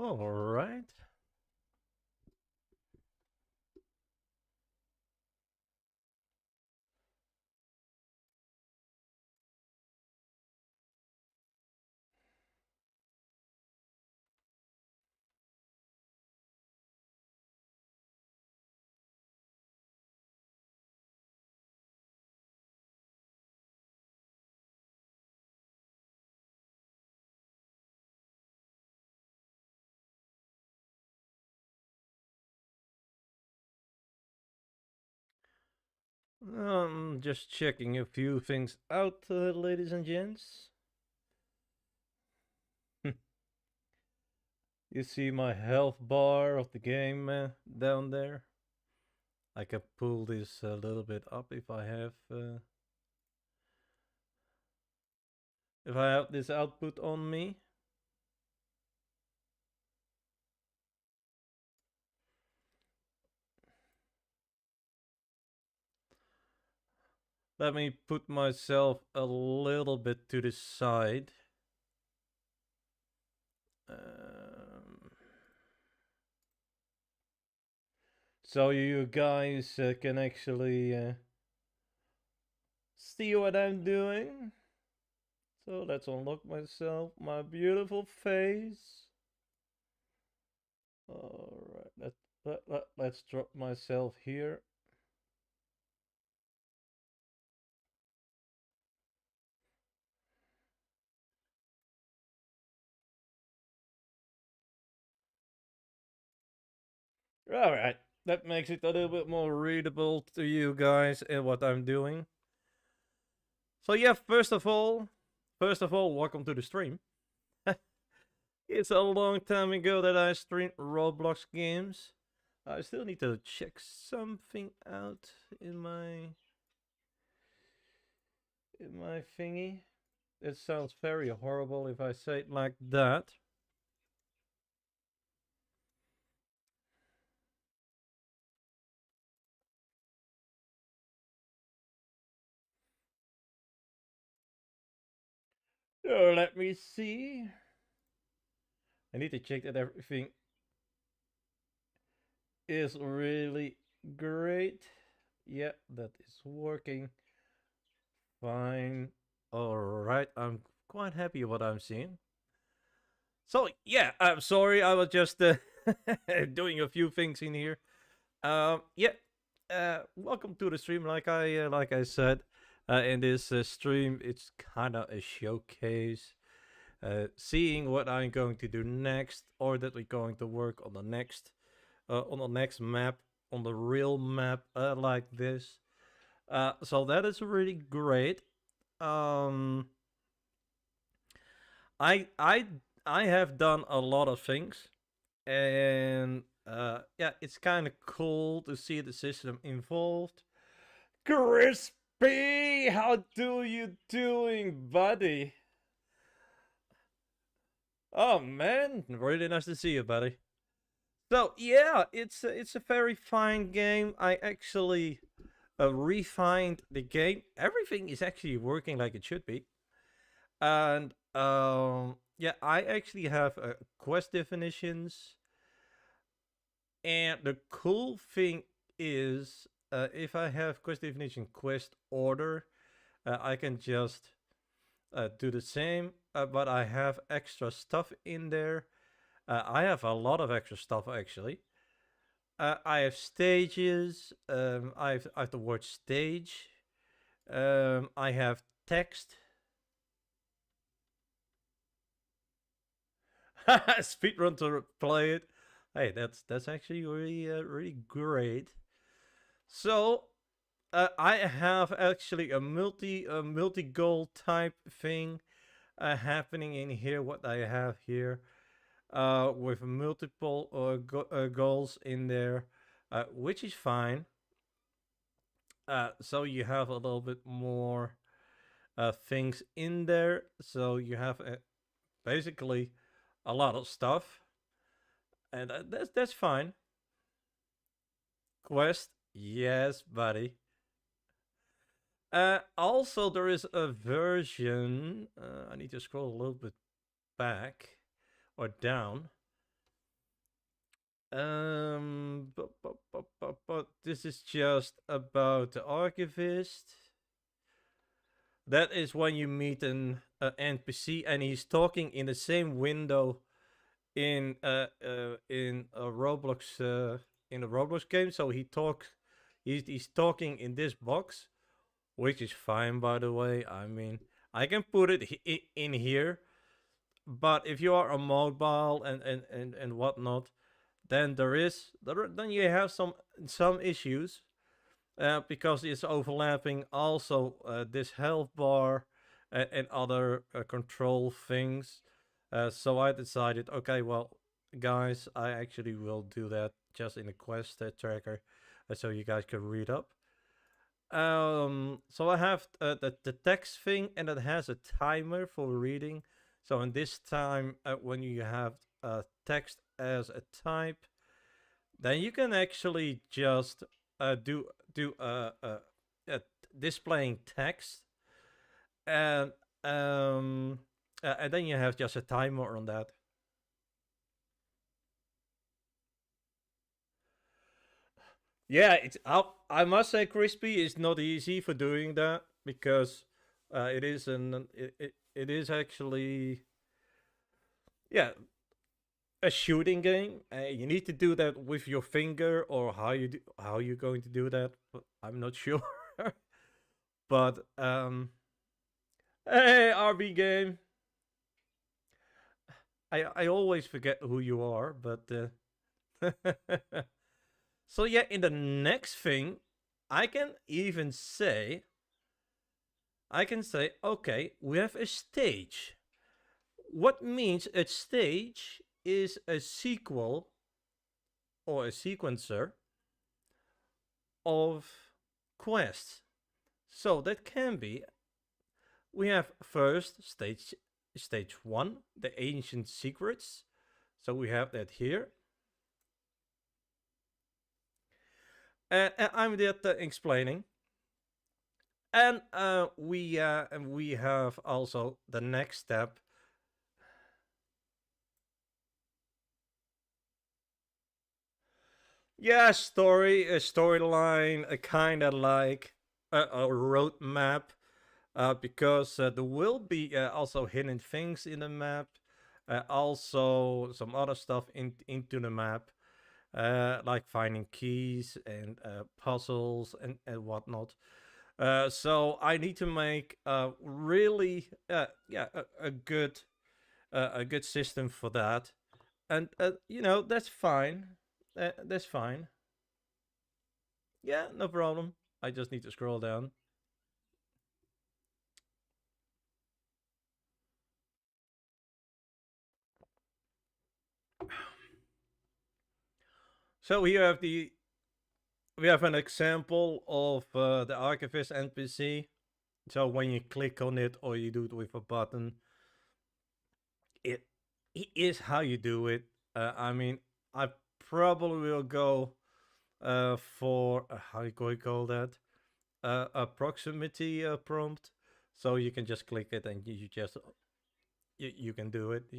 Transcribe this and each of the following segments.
All right. Just checking a few things out, ladies and gents. You see my health bar of the game down there? I can pull this a little bit up if I have this output on me. Let me put myself a little bit to the side. So you guys can actually see what I'm doing. So let's unlock myself, my beautiful face. Alright, let's drop myself here. Alright, that makes it a little bit more readable to you guys and what I'm doing. So yeah, first of all, welcome to the stream. It's a long time ago that I streamed Roblox games. I still need to check something out in my thingy. It sounds very horrible if I say it like that. Oh, let me see. I need to check that everything is really great. Yeah, that is working fine. All right, I'm quite happy with what I'm seeing. So yeah, I'm sorry, I was just doing a few things in here. Yeah, welcome to the stream. Like I said, in this stream, it's kind of a showcase. Seeing what I'm going to do next, or that we're going to work on the next map, on the real map, like this. So that is really great. Um, I I I have done a lot of things, and yeah, it's kind of cool to see the system involved. Crispy, how do you doing, buddy? Oh man, really nice to see you, buddy. So yeah, it's a very fine game. I actually refined the game. Everything is actually working like it should be, and yeah, I actually have quest definitions. And the cool thing is, if I have quest definition quest order, I can just do the same, but I have extra stuff in there. I have a lot of extra stuff actually. I have stages. I have the word stage. I have text. Speedrun to play it. Hey, that's actually really great. So I have actually a multi goal type thing happening in here. What I have here with multiple goals in there, which is fine. So you have a little bit more things in there. So you have basically a lot of stuff, and that's fine. Quest, yes, buddy. Also, there is a version. I need to scroll a little bit back or down. But this is just about the archivist. That is when you meet an NPC and he's talking in the same window in a Roblox game. So he's talking in this box, which is fine, by the way. I mean, I can put it in here, but if you are on mobile and whatnot, then then you have some issues because it's overlapping also this health bar and other control things. So I decided, okay, well, guys, I actually will do that just in a quest tracker, so you guys can read up. So I have the text thing, and it has a timer for reading. So in this time, when you have text as a type, then you can actually just do displaying text, and and then you have just a timer on that. Yeah, I must say, Crispy is not easy for doing that because it is actually, yeah, a shooting game. You need to do that with your finger, or how you're going to do that. But I'm not sure. But hey, RB game. I always forget who you are, but so yeah, in the next thing, I can even say, okay, we have a stage. What means a stage is a sequel or a sequencer of quests. So that can be, we have first stage 1, the ancient secrets. So we have that here. I'm that explaining. And we have also the next step. Yeah, a storyline, a kind of like a roadmap, because there will be also hidden things in the map, also some other stuff into the map, like finding keys and puzzles and whatnot. So I need to make really a good system for that, and that's fine. That's fine. Yeah, no problem. I just need to scroll down. So here we have an example of the archivist NPC. So when you click on it or you do it with a button, it is how you do it. I mean, I probably will go for how you call that, a proximity prompt, so you can just click it and you can do it.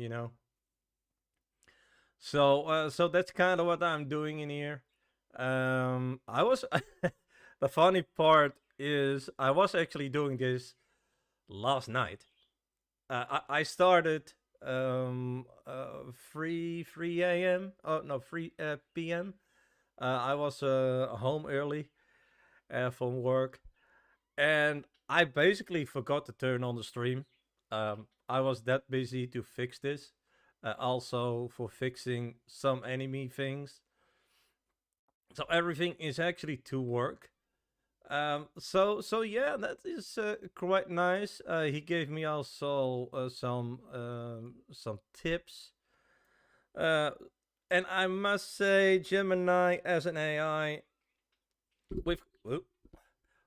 So that's kind of what I'm doing in here. I was the funny part is I was actually doing this last night. I started 3 a.m. Oh no, 3 p.m. I was home early from work, and I basically forgot to turn on the stream. I was that busy to fix this. Also for fixing some enemy things. So everything is actually to work. So yeah, that is quite nice. He gave me also some tips. Uh, and I must say, Gemini as an AI with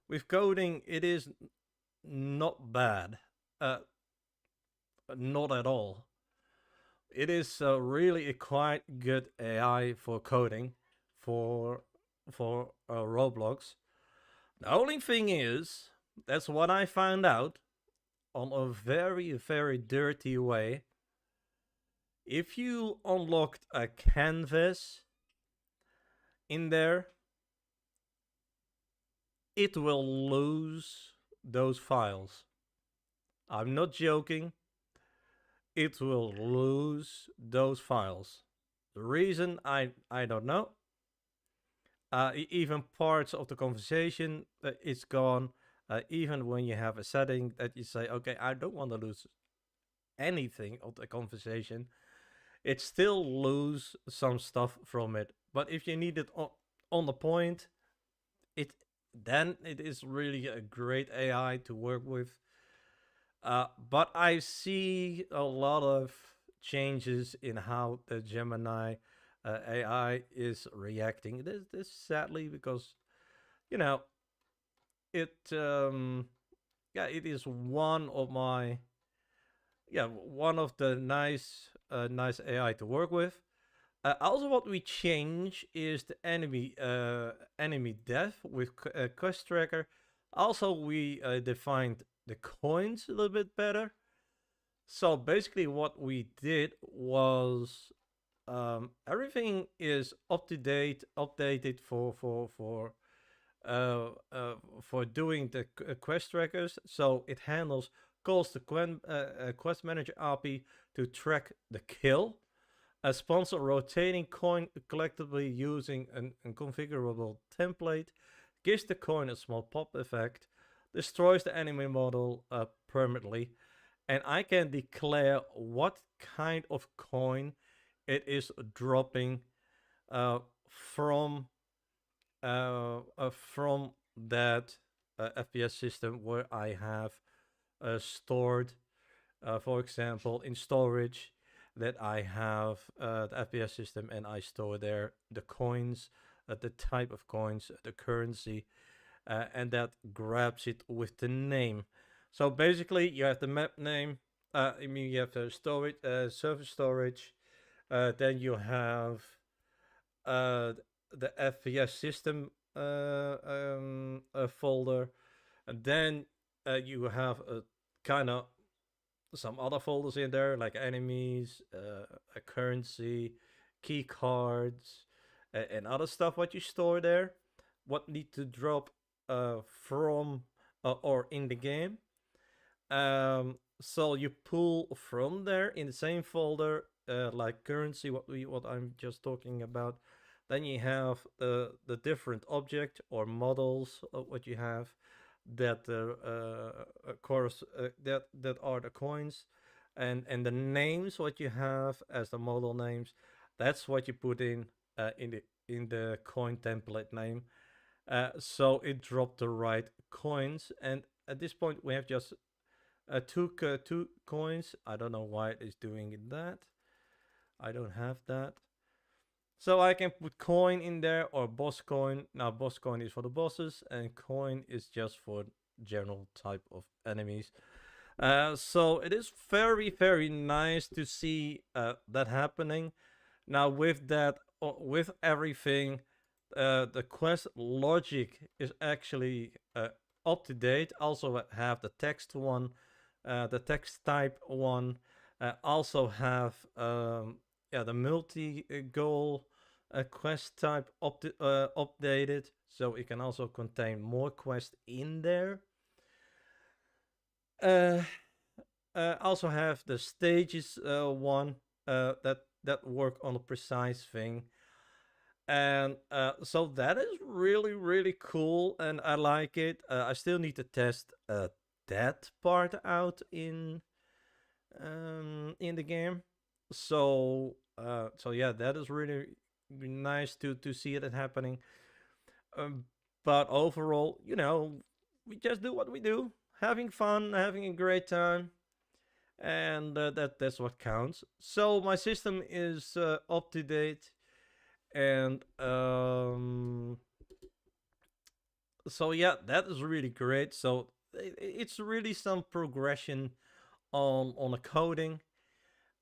with coding, it is not bad. Not at all. It is really a quite good AI for coding for Roblox. The only thing is, that's what I found out on a very, very dirty way. If you unlocked a canvas in there, it will lose those files. I'm not joking. It will lose those files. The reason I don't know. Even parts of the conversation it's gone. Even when you have a setting that you say, okay, I don't want to lose anything of the conversation, it still lose some stuff from it. But if you need it on the point, it then it is really a great AI to work with. But I see a lot of changes in how the Gemini AI is reacting. This sadly because you know it yeah, it is one of my one of the nice AI to work with. Also, what we change is the enemy death with quest tracker. Also, we defined the coins a little bit better. So basically, what we did was everything is up to date, updated uh, uh, for doing the quest trackers. So it handles calls the quest manager API to track the kill. A sponsor rotating coin collectively using an configurable template gives the coin a small pop effect, destroys the enemy model permanently, and I can declare what kind of coin it is dropping uh, from from that FPS system where I have stored, for example, in storage that I have the FPS system and I store there the coins, the type of coins, the currency, and that grabs it with the name. So basically, you have the map name. I mean, you have the storage, server storage. Then you have uh, the FPS system folder, and then you have a kind of some other folders in there like enemies, a currency, key cards, and other stuff. What you store there, what need to drop from or in the game. So you pull from there in the same folder, like currency, what I'm just talking about. Then you have the different object or models of what you have that course that are the coins, and the names what you have as the model names. That's what you put in the coin template name. So it dropped the right coins, and at this point we have just took two coins. I don't know why it is doing that. I don't have that. So I can put coin in there or boss coin. Now boss coin is for the bosses and coin is just for general type of enemies. So it is very nice to see that happening. Now with that, with everything, the quest logic is actually up to date. Also have the text one, the text type one. Also have the multi goal quest type updated, so it can also contain more quests in there. Uh, Also have the stages one that work on a precise thing, and so that is really cool, and I like it. I still need to test that part out in the game. So yeah, that is really nice to see it happening. Um, but overall, we just do what we do, having fun, having a great time, and that's what counts. So my system is up to date, and so yeah, that is really great. So it's really some progression on the coding.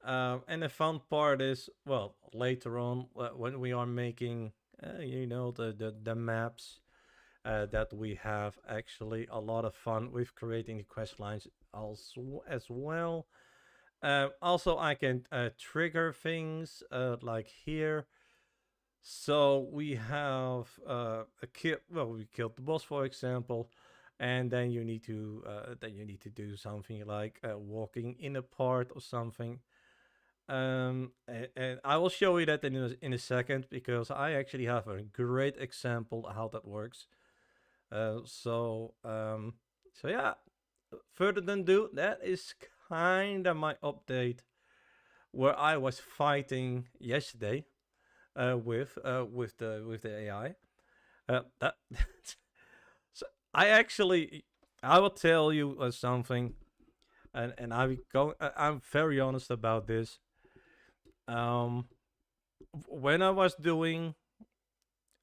And the fun part is, well, later on when we are making, the maps, that we have actually a lot of fun with creating the quest lines also as well. Also, I can trigger things like here. So we have a kill. Well, we killed the boss, for example, and then you need to do something like walking in a part or something. And I will show you that in a second because I actually have a great example how that works. So yeah. Further than do, that is kind of my update where I was fighting yesterday with the AI. That so I will tell you something, and I'm very honest about this. Um, when I was doing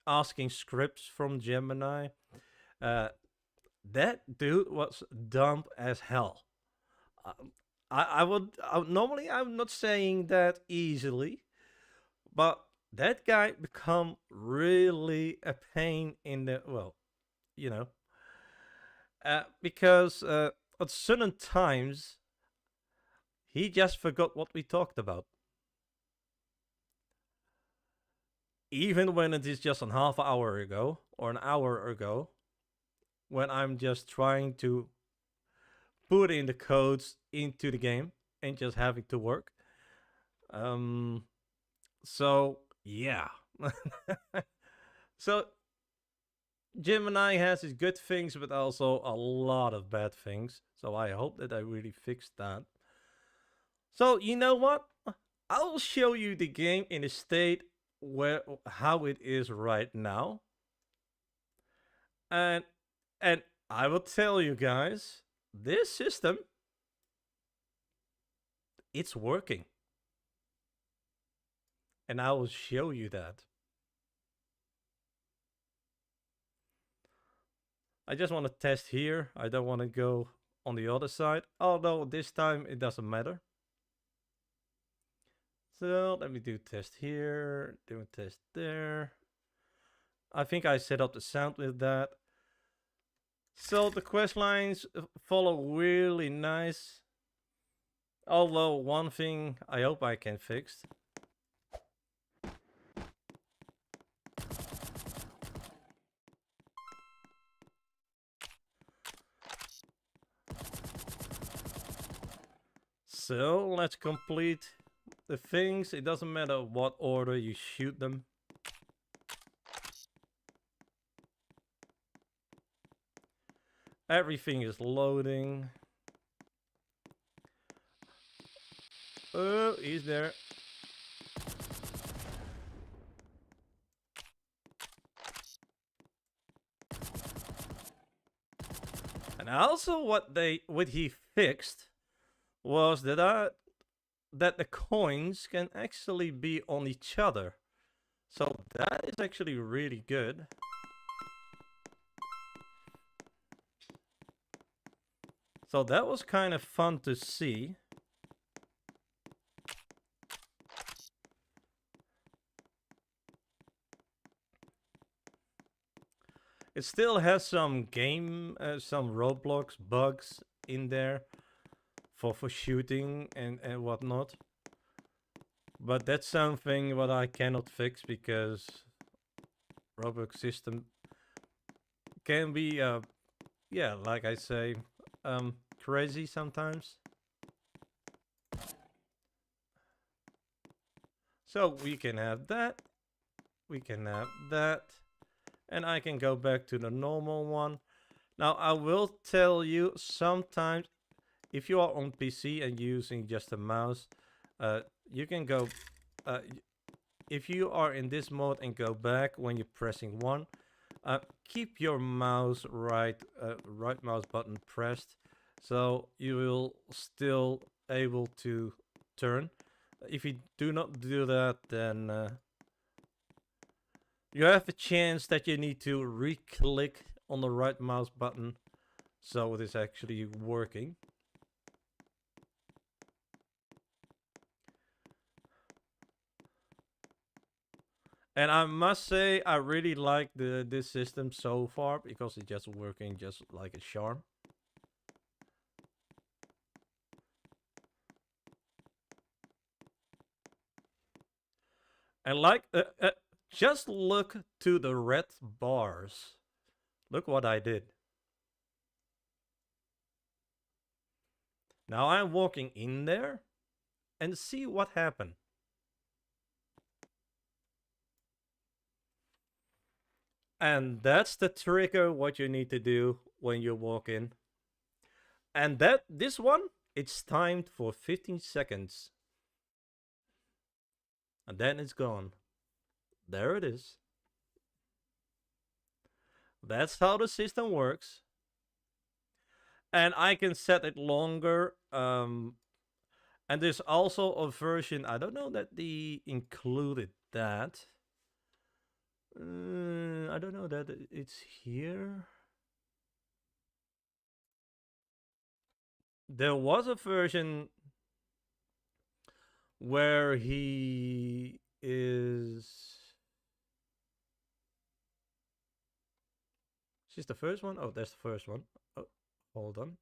asking scripts from Gemini, uh, that dude was dumb as hell. Um, normally I'm not saying that easily, but that guy become really a pain in the you know, because at certain times he just forgot what we talked about, even when it is just a half hour ago or an hour ago, when I'm just trying to put in the codes into the game and just having to work. Um, so yeah. So Gemini has its good things, but also a lot of bad things. So I hope that I really fix that. So you know what? I'll show you the game in a state where how it is right now, and and I will tell you guys, this system it's working, and I will show you that. I just want to test here. I don't want to go on the other side, although this time it doesn't matter. So let me do test here, do a test there. I think I set up the sound with that. So the quest lines follow really nice. Although one thing I hope I can fix. So let's complete the things. It doesn't matter what order you shoot them. Everything is loading. Oh, he's there. And also what he fixed was that the coins can actually be on each other. So that is actually really good. So that was kind of fun to see. It still has some some Roblox bugs in there for shooting and whatnot. But that's something what I cannot fix because Roblox system can be yeah, like I say, crazy sometimes. So we can have that, we can have that, and I can go back to the normal one. Now I will tell you sometimes if you are on PC and using just a mouse, you can go. If you are in this mode and go back when you're pressing one, keep your mouse right mouse button pressed, so you will still able to turn. If you do not do that, then you have a chance that you need to re-click on the right mouse button so it is actually working. And I must say, I really like this system so far because it's just working just like a charm. And like Just look to the red bars. Look what I did. Now I'm walking in there and see what happened. And that's the trigger what you need to do when you walk in. And this one, it's timed for 15 seconds. And then it's gone. There it is. That's how the system works. And I can set it longer. And there's also a version, I don't know that they included that. I don't know that it's here. There was a version where he is. Is this the first one? Oh, that's the first one. Oh, hold on.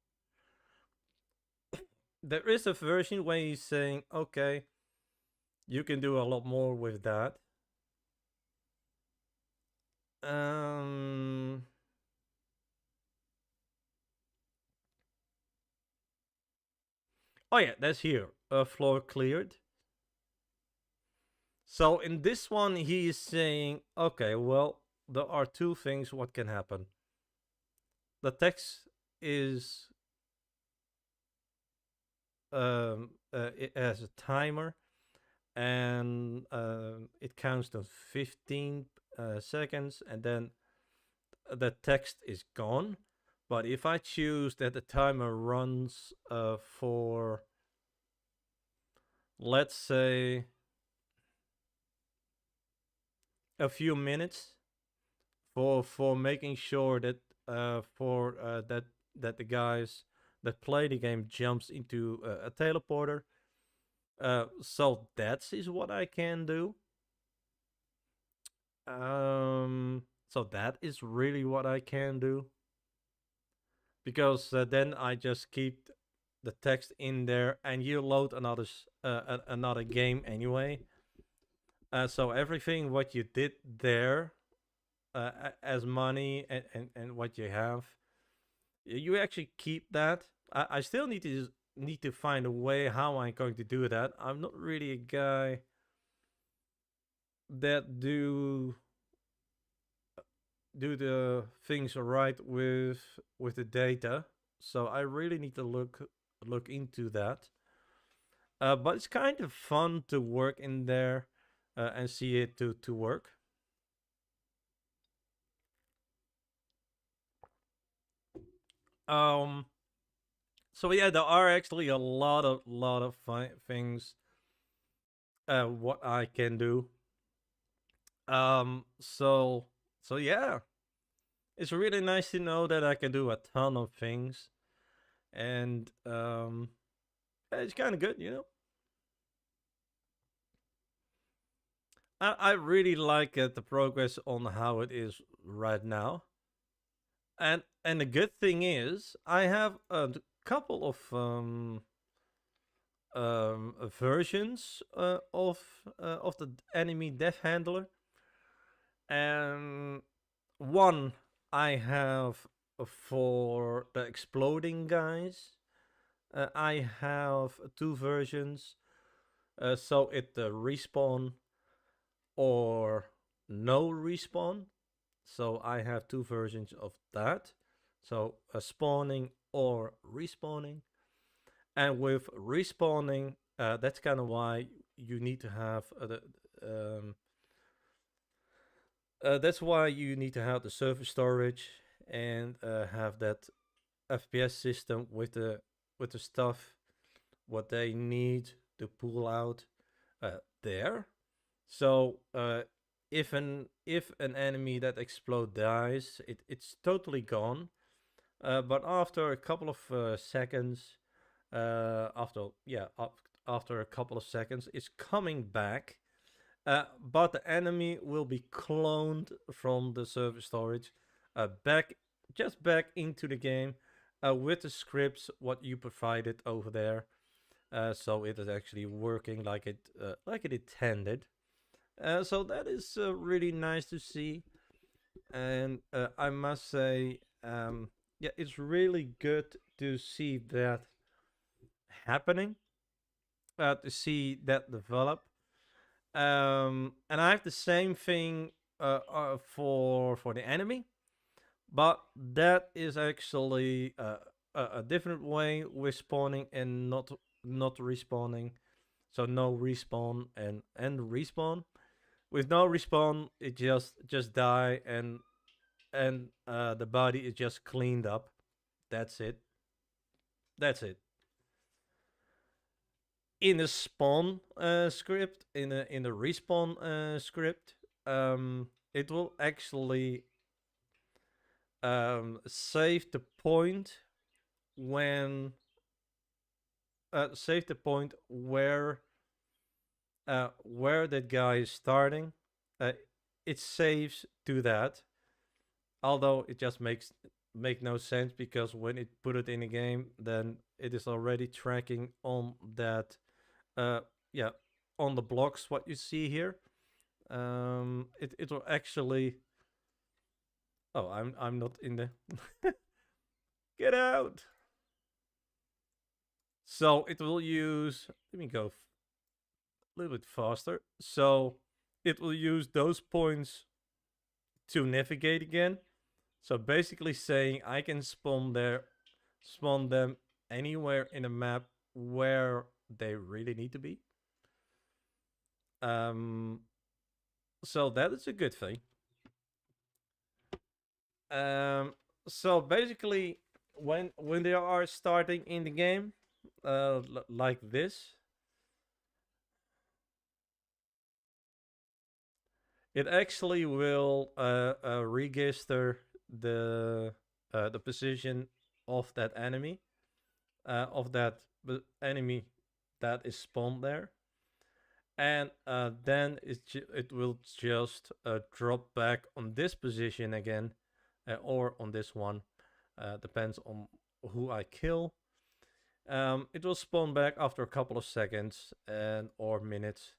There is a version where he's saying, okay, you can do a lot more with that. Oh yeah, that's here. Floor cleared. So in this one, he is saying, okay, well, there are two things what can happen. The text is it has a timer, and it counts to 15 seconds, and then the text is gone. But if I choose that the timer runs for, let's say, a few minutes, for making sure that that the guys that play the game jumps into a teleporter. So that is what I can do. So that is really what I can do. Because then I just keep the text in there, and you load another game anyway. So everything what you did there as money and what you have, you actually keep that. I still need to find a way how I'm going to do that. I'm not really a guy that do the things right with the data, so I really need to look into that. But it's kind of fun to work in there and see it to work. Um. So yeah, there are actually a lot of fun things what I can do. So yeah, it's really nice to know that I can do a ton of things, and it's kind of good, you know. I really like the progress on how it is right now, and the good thing is I have a couple of versions of the enemy death handler, and one I have for the exploding guys. I have two versions, so it respawn or no respawn. So I have two versions of that. So spawning or respawning. And with respawning, that's kind of why you need to have that's why you need to have the server storage and have that FPS system with the stuff what they need to pull out there. So if an enemy that explodes dies, it's totally gone. But after a couple of seconds, after a couple of seconds, it's coming back. But the enemy will be cloned from the server storage back into the game with the scripts what you provided over there. So it is actually working like it intended. So that is really nice to see, and I must say, yeah, it's really good to see that happening, to see that develop. And I have the same thing for the enemy, but that is actually a different way with spawning and not respawning. So no respawn and respawn. With no respawn, it just die and the body is just cleaned up. That's it. That's it. In a spawn script, in a respawn script, it will actually save the point when save the point where that guy is starting. Uh, it saves to that, although it just make no sense because when it put it in a game, then it is already tracking on that. Uh, yeah, on the blocks what you see here. It will actually. Oh, I'm not in the. Get out. So it will use. Let me go a little bit faster. So it will use those points to navigate again. So basically saying I can spawn them anywhere in a map where they really need to be. Um, so that is a good thing. Um, so basically, when they are starting in the game, like this, it actually will register the position of that enemy, of that enemy that is spawned there, and then it will just drop back on this position again, or on this one, depends on who I kill. It will spawn back after a couple of seconds and or minutes,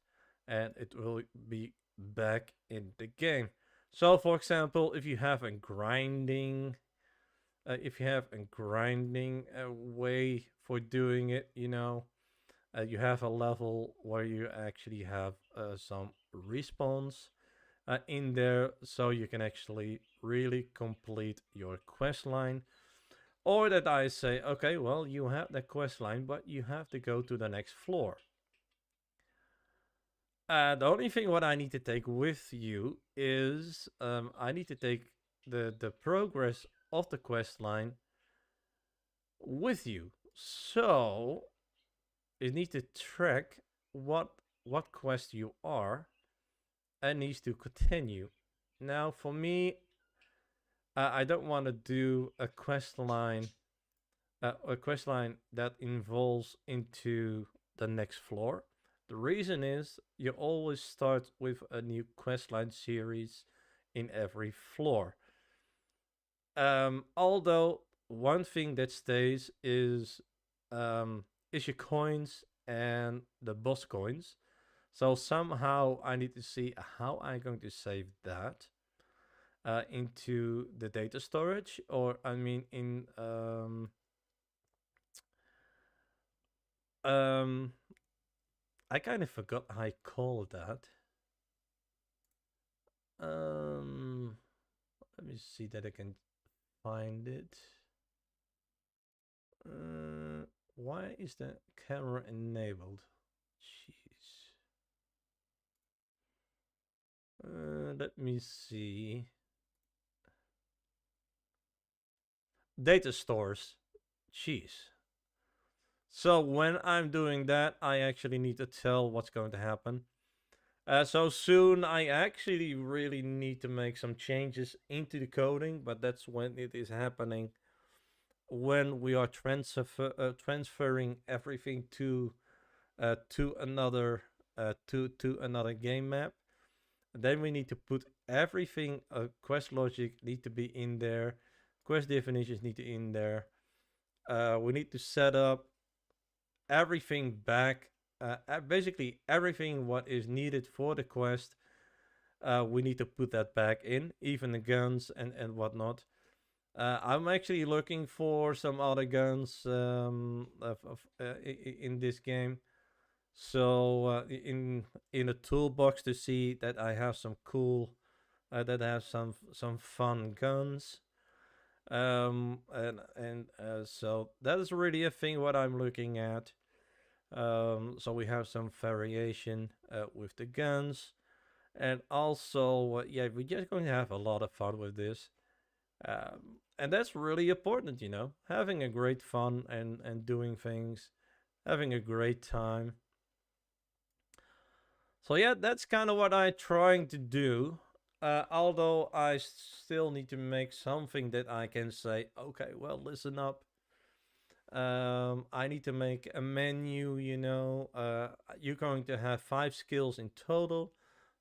and it will be back in the game. So, for example, if you have a grinding, way for doing it, you have a level where you actually have some respawns in there, so you can actually really complete your quest line. Or that I say, okay, well, you have the quest line, but you have to go to the next floor. The only thing what I need to take with you is I need to take the progress of the quest line with you. So you need to track what quest you are and needs to continue. Now, for me, I don't want to do a quest line that involves into the next floor. The reason is you always start with a new quest line series in every floor. Although one thing that stays is your coins and the boss coins. So somehow I need to see how I'm going to save that into the data storage, or I mean in um I kind of forgot how I call that. Let me see that I can find it. Why is the camera enabled? Jeez. Let me see. Data stores. Jeez. So when I'm doing that, I actually need to tell what's going to happen. So soon I actually really need to make some changes into the coding, but that's when it is happening. When we are transferring everything to another to another game map, then we need to put everything. Quest logic need to be in there. Quest definitions need to be in there. We need to set up everything back. Basically, everything what is needed for the quest we need to put that back in, even the guns and whatnot. I'm actually looking for some other guns in this game. So in a toolbox to see that I have some cool, that have some fun guns. So that is really a thing what I'm looking at. So we have some variation with the guns, and also yeah, we're just going to have a lot of fun with this. And that's really important, you know, having a great fun and doing things, having a great time. So yeah, that's kind of what I'm trying to do. Although I still need to make something that I can say, okay, well, listen up. I need to make a menu, you know. You're going to have 5 skills in total.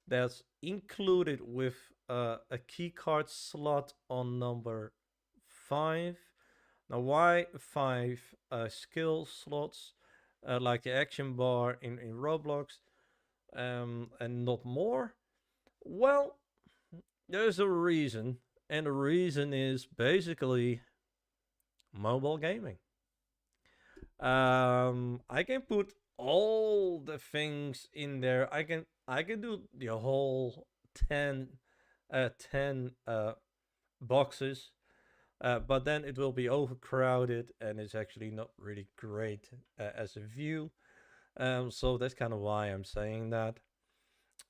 That's included with a keycard slot on number 5. Now, why 5 skill slots? Like the action bar in Roblox, and not more? Well, there's a reason, and the reason is basically mobile gaming. I can put all the things in there. I can do the whole 10 10 boxes, but then it will be overcrowded and it's actually not really great as a view. So that's kind of why I'm saying that.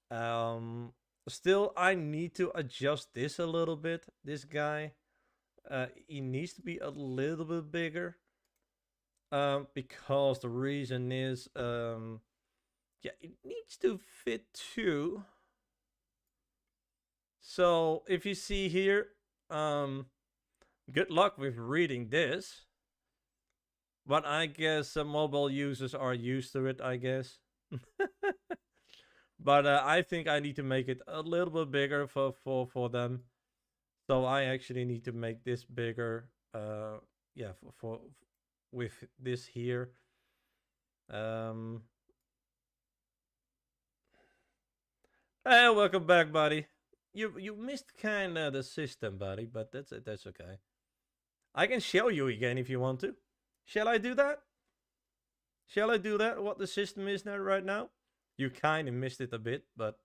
Um, Still, I need to adjust this a little bit. This guy, he needs to be a little bit bigger. Because the reason is, yeah, it needs to fit too. So if you see here, good luck with reading this. But I guess mobile users are used to it, I guess. But I think I need to make it a little bit bigger for them. So I actually need to make this bigger. Yeah, for with this here. Hey, welcome back, buddy. You missed kinda the system, buddy, but that's okay. I can show you again if you want to. Shall I do that? Shall I do that? What the system is now right now? You kinda missed it a bit, but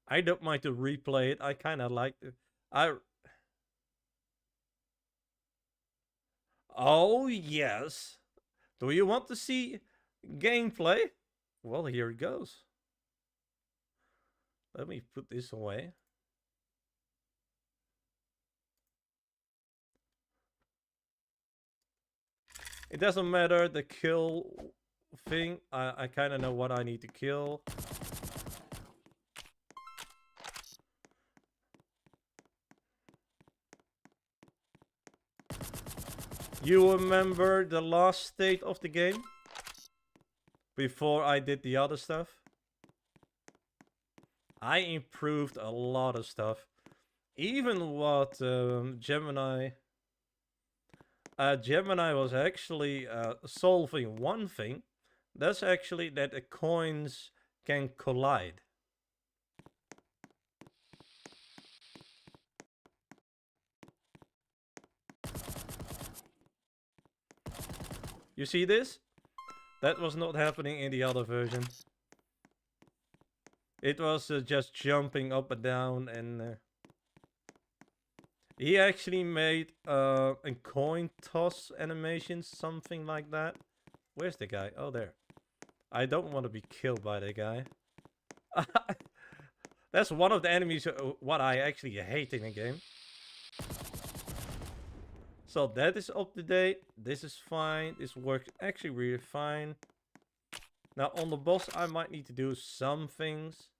I don't mind to replay it. I kinda like it. I Oh yes. Do you want to see gameplay? Well, here it goes. Let me put this away. It doesn't matter the kill thing. I kind of know what I need to kill. You remember the last state of the game? Before I did the other stuff? I improved a lot of stuff. Even what Gemini... Gemini was actually solving one thing. That's actually that the coins can collide. You see this? That was not happening in the other version. It was just jumping up and down, and he actually made a coin toss animation, something like that. Where's the guy? Oh, there. I don't want to be killed by the guy. That's one of the enemies what I actually hate in a game. So that is up to date. This is fine. This works actually really fine. Now on the boss I might need to do some things.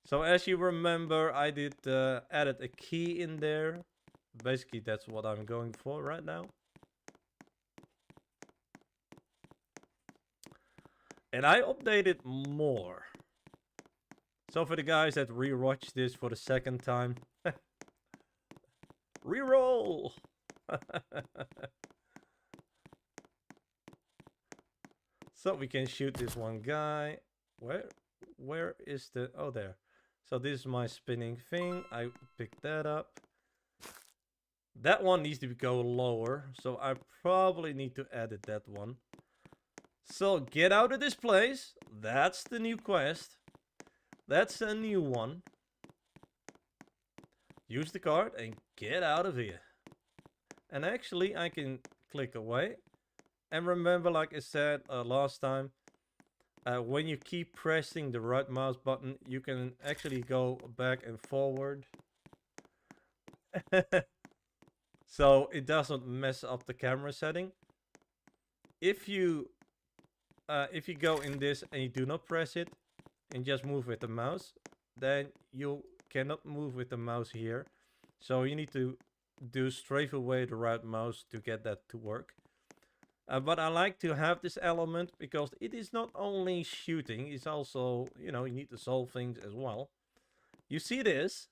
So as you remember, I did added a key in there. Basically that's what I'm going for right now. And I updated more. So for the guys that rewatch this for the second time. Reroll! So we can shoot this one guy. Where where is the... Oh, there. So this is my spinning thing. I pick that up. That one needs to go lower, so I probably need to edit that one. So get out of this place. That's the new quest. That's a new one. Use the card and get out of here. And actually, I can click away. And remember, like I said last time, when you keep pressing the right mouse button, you can actually go back and forward. So it doesn't mess up the camera setting. If you go in this and you do not press it and just move with the mouse, then you cannot move with the mouse here. So you need to do straight away the right mouse to get that to work. But I like to have this element because it is not only shooting, it's also, you know, you need to solve things as well. You see this?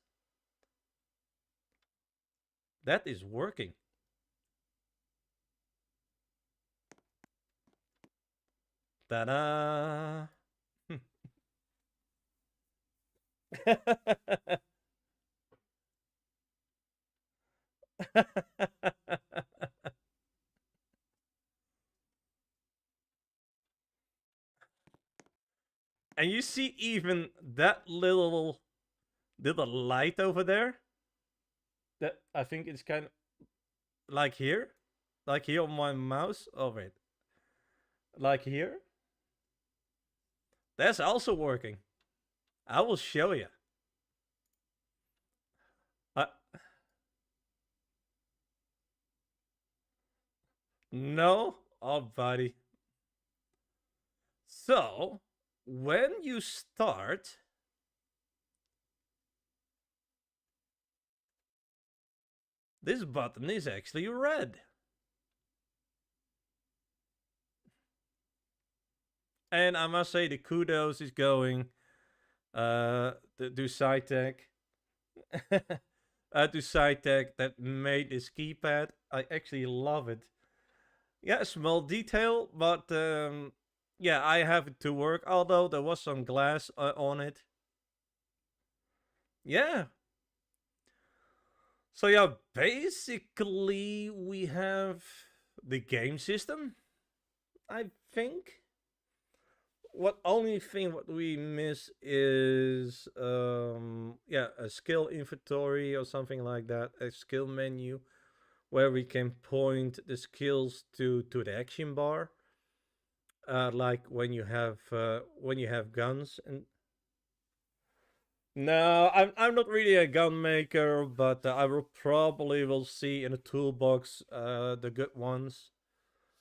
That is working. Ta-da! And you see even that little light over there? That I think it's kind of like here. Like here on my mouse. Oh wait. Like here. That's also working. I will show you. No? Oh, buddy. So, when you start, this button is actually red. And I must say the kudos is going to SciTech. To SciTech that made this keypad. I actually love it. Yeah, small detail, but yeah, I have it to work. Although there was some glass on it. Yeah. So yeah, basically we have the game system, I think. What only thing what we miss is yeah, a skill inventory or something like that, a skill menu where we can point the skills to the action bar, like when you have guns. And no, I'm not really a gun maker, but I will probably will see in the toolbox the good ones.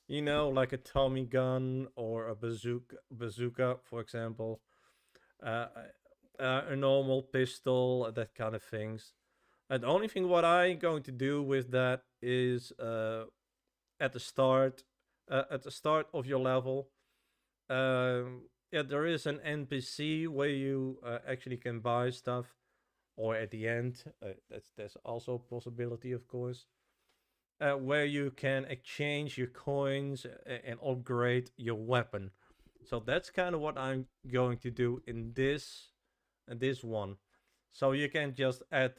You know, like a Tommy gun or a bazooka, for example. Uh, a normal pistol, that kind of things. And the only thing what I'm going to do with that is at the start, of your level, yeah, there is an NPC where you actually can buy stuff, or at the end, that's also a possibility, of course. Where you can exchange your coins and upgrade your weapon. So that's kind of what I'm going to do in this one. So you can just add,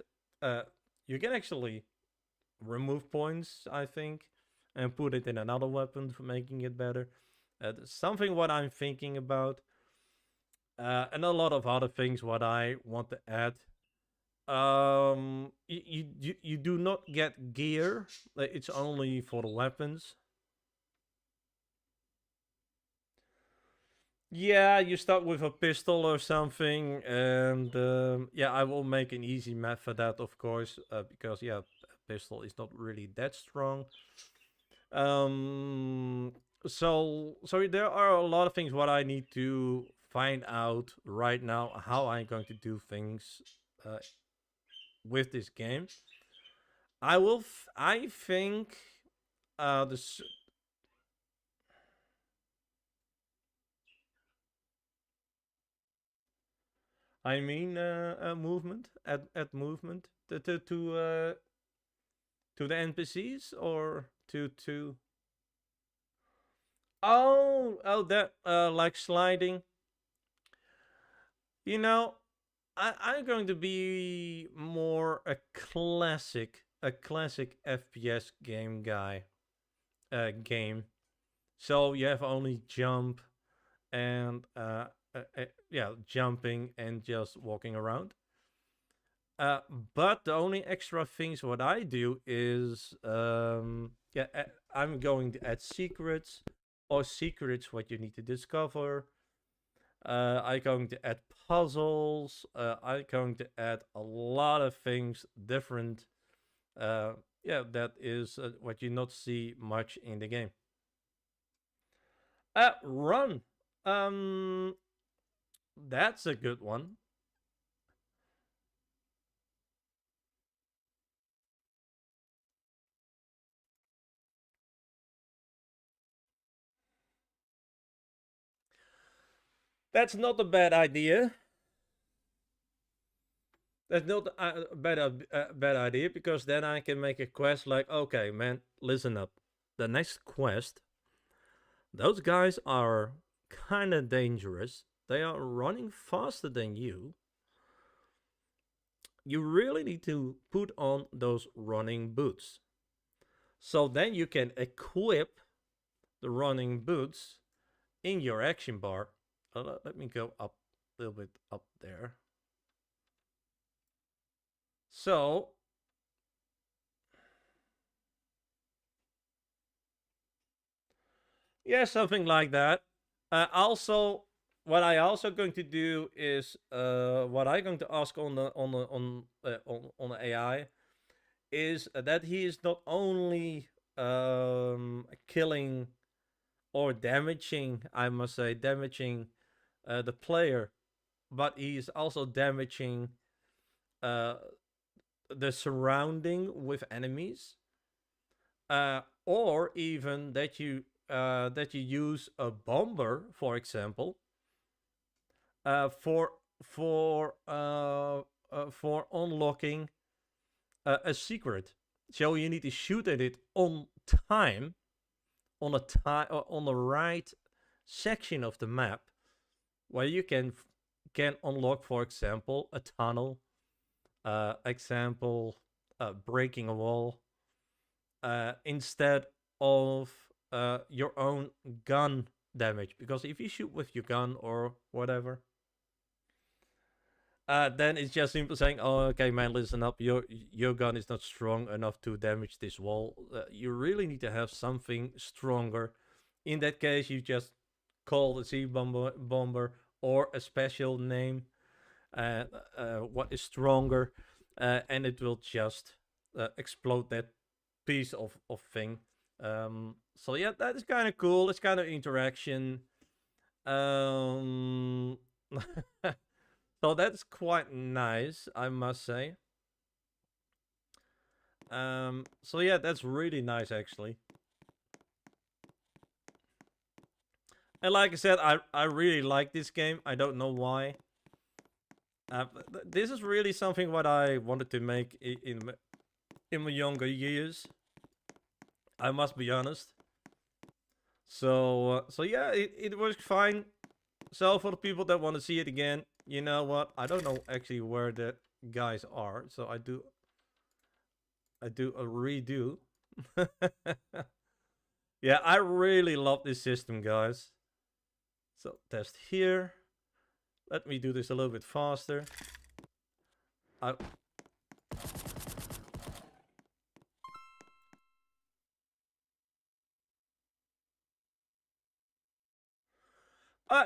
you can actually remove points, I think, and put it in another weapon for making it better. Something what I'm thinking about, and a lot of other things what I want to add. You do not get gear. It's only for the weapons. Yeah, you start with a pistol or something, and yeah, I will make an easy map for that, of course, because yeah, a pistol is not really that strong. Um, so there are a lot of things what I need to find out right now how I'm going to do things with this game. I think this. I mean, movement at movement to the NPCs or to. Oh, that like sliding. You know, I'm going to be more a classic FPS game guy. Game. So you have only jump and yeah, jumping and just walking around. But the only extra things what I do is yeah, I'm going to add secrets or secrets what you need to discover. I'm going to add puzzles. I'm going to add a lot of things different. Uh, yeah, that is what you not see much in the game. Run. Um, that's a good one. That's not a bad idea. That's not a bad idea because then I can make a quest like, okay, man, listen up. The next quest, those guys are kind of dangerous. They are running faster than you. You really need to put on those running boots. So then you can equip the running boots in your action bar. Let me go up a little bit up there. So yeah, something like that. Also, what I also going to do is what I going to ask on the AI is that he is not only killing or damaging, I must say, damaging the player, but he is also damaging uh, the surrounding with enemies, or even that you use a bomber, for example, uh, for for uh, for unlocking a secret. So you need to shoot at it on time, on the right section of the map, where you can unlock, for example, a tunnel, example, breaking a wall, instead of your own gun damage. Because if you shoot with your gun or whatever, then it's just simply saying, "Oh, okay, man, listen up. Your gun is not strong enough to damage this wall. You really need to have something stronger." In that case, you just call the Z bomber or a special name, uh, what is stronger, and it will just explode that piece of thing. So yeah, that is kind of cool. It's kind of interaction. Um, so that's quite nice, I must say. So yeah, that's really nice actually. And like I said, I really like this game. I don't know why. This is really something what I wanted to make in my younger years. I must be honest. So yeah, it works fine. So for the people that want to see it again, you know what? I don't know actually where the guys are. So I do a redo. Yeah, I really love this system, guys. So test here. Let me do this a little bit faster. I,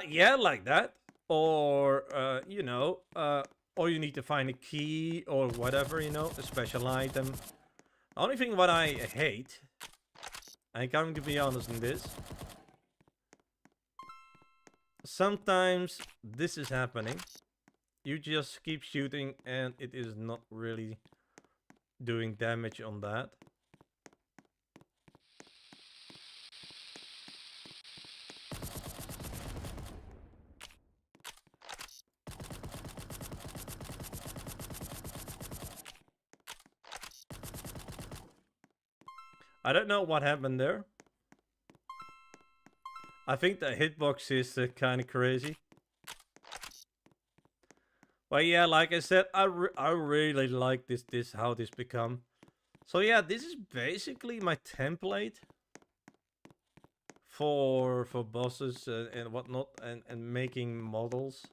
yeah, like that. Or or you need to find a key or whatever, a special item. The only thing what I hate, I'm going to be honest in this, sometimes this is happening. You just keep shooting and it is not really doing damage on that. I don't know what happened there. I think the hitbox is kind of crazy. Well, yeah, like I said, I really like this how this become. So yeah, this is basically my template for bosses and whatnot, and making models.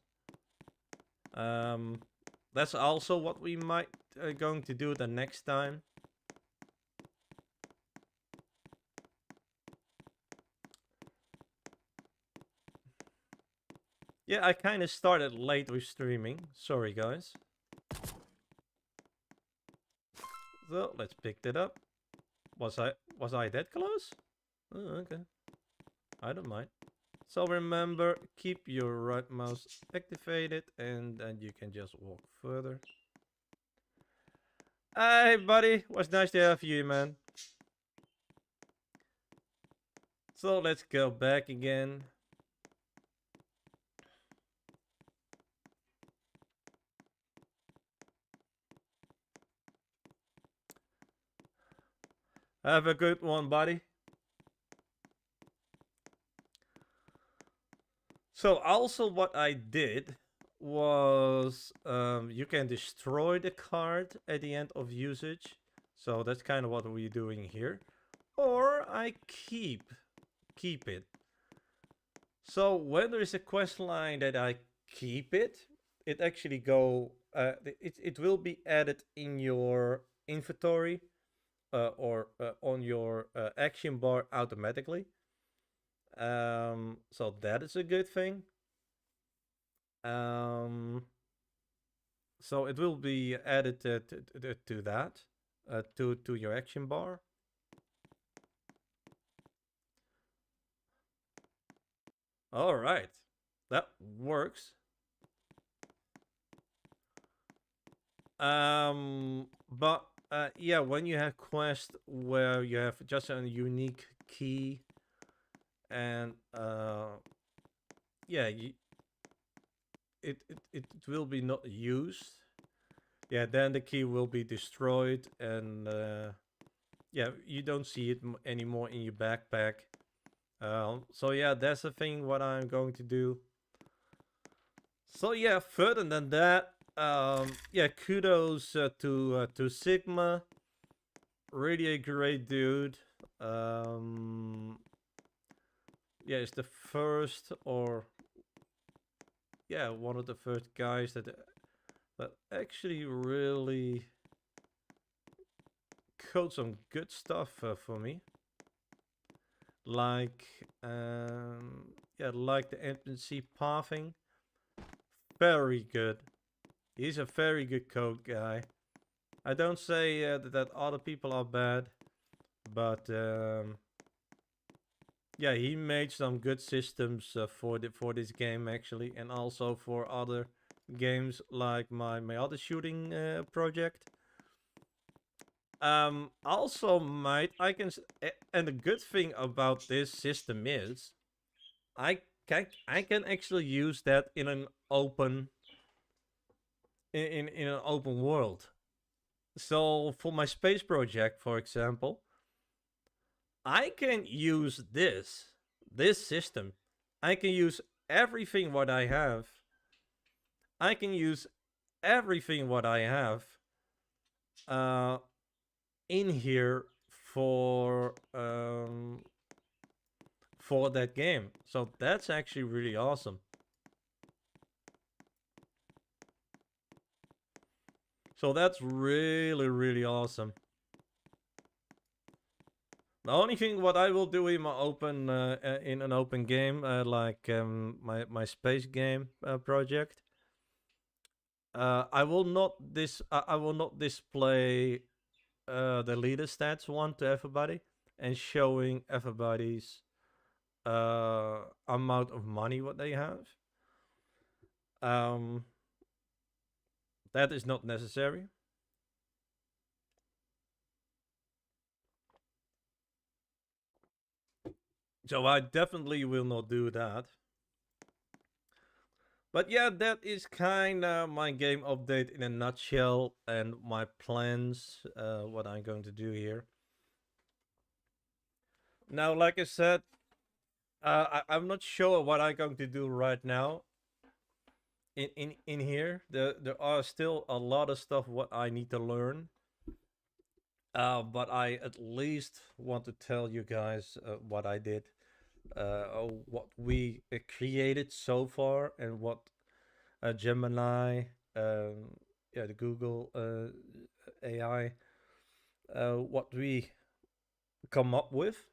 Um, that's also what we might going to do the next time. Yeah, I kind of started late with streaming. Sorry, guys. So let's pick that up. Was I that close? Oh, okay. I don't mind. So remember, keep your right mouse activated, and then you can just walk further. Hey, buddy. Was nice to have you, man. So let's go back again. Have a good one, buddy. So also what I did was you can destroy the card at the end of usage. So that's kind of what we're doing here. Or I keep it. So when there is a quest line that I keep it, it actually it will be added in your inventory or on your action bar automatically. So that is a good thing. Um, so it will be added to that, to your action bar. All right, that works. But yeah, when you have quests where you have just a unique key, and yeah, it will be not used. Yeah, then the key will be destroyed, and yeah, you don't see it anymore in your backpack. So yeah, that's the thing what I'm going to do. So yeah, further than that, yeah, kudos to Sigma. Really a great dude. Yeah, it's the first, or yeah, one of the first guys that actually really code some good stuff for me. Like yeah, like the NPC pathing. Very good. He's a very good code guy. I don't say that other people are bad, but yeah, he made some good systems for this game actually, and also for other games like my other shooting project. Also, might I can, and the good thing about this system is I can actually use that in an open in an open world. So for my space project, for example, I can use this system. I can use everything what I have. I can use everything what I have uh, in here for that game. So that's actually really awesome. So that's really awesome. The only thing what I will do in my open in an open game like my space game project, I will not display the leader stats one to everybody and showing everybody's amount of money what they have. Um, that is not necessary. So I definitely will not do that. But yeah, that is kind of my game update in a nutshell, and my plans, what I'm going to do here. Now, like I said, I'm not sure what I'm going to do right now. in here. There are still a lot of stuff what I need to learn. But I at least want to tell you guys what I did, what we created so far, and what Gemini, yeah, the Google AI, what we come up with.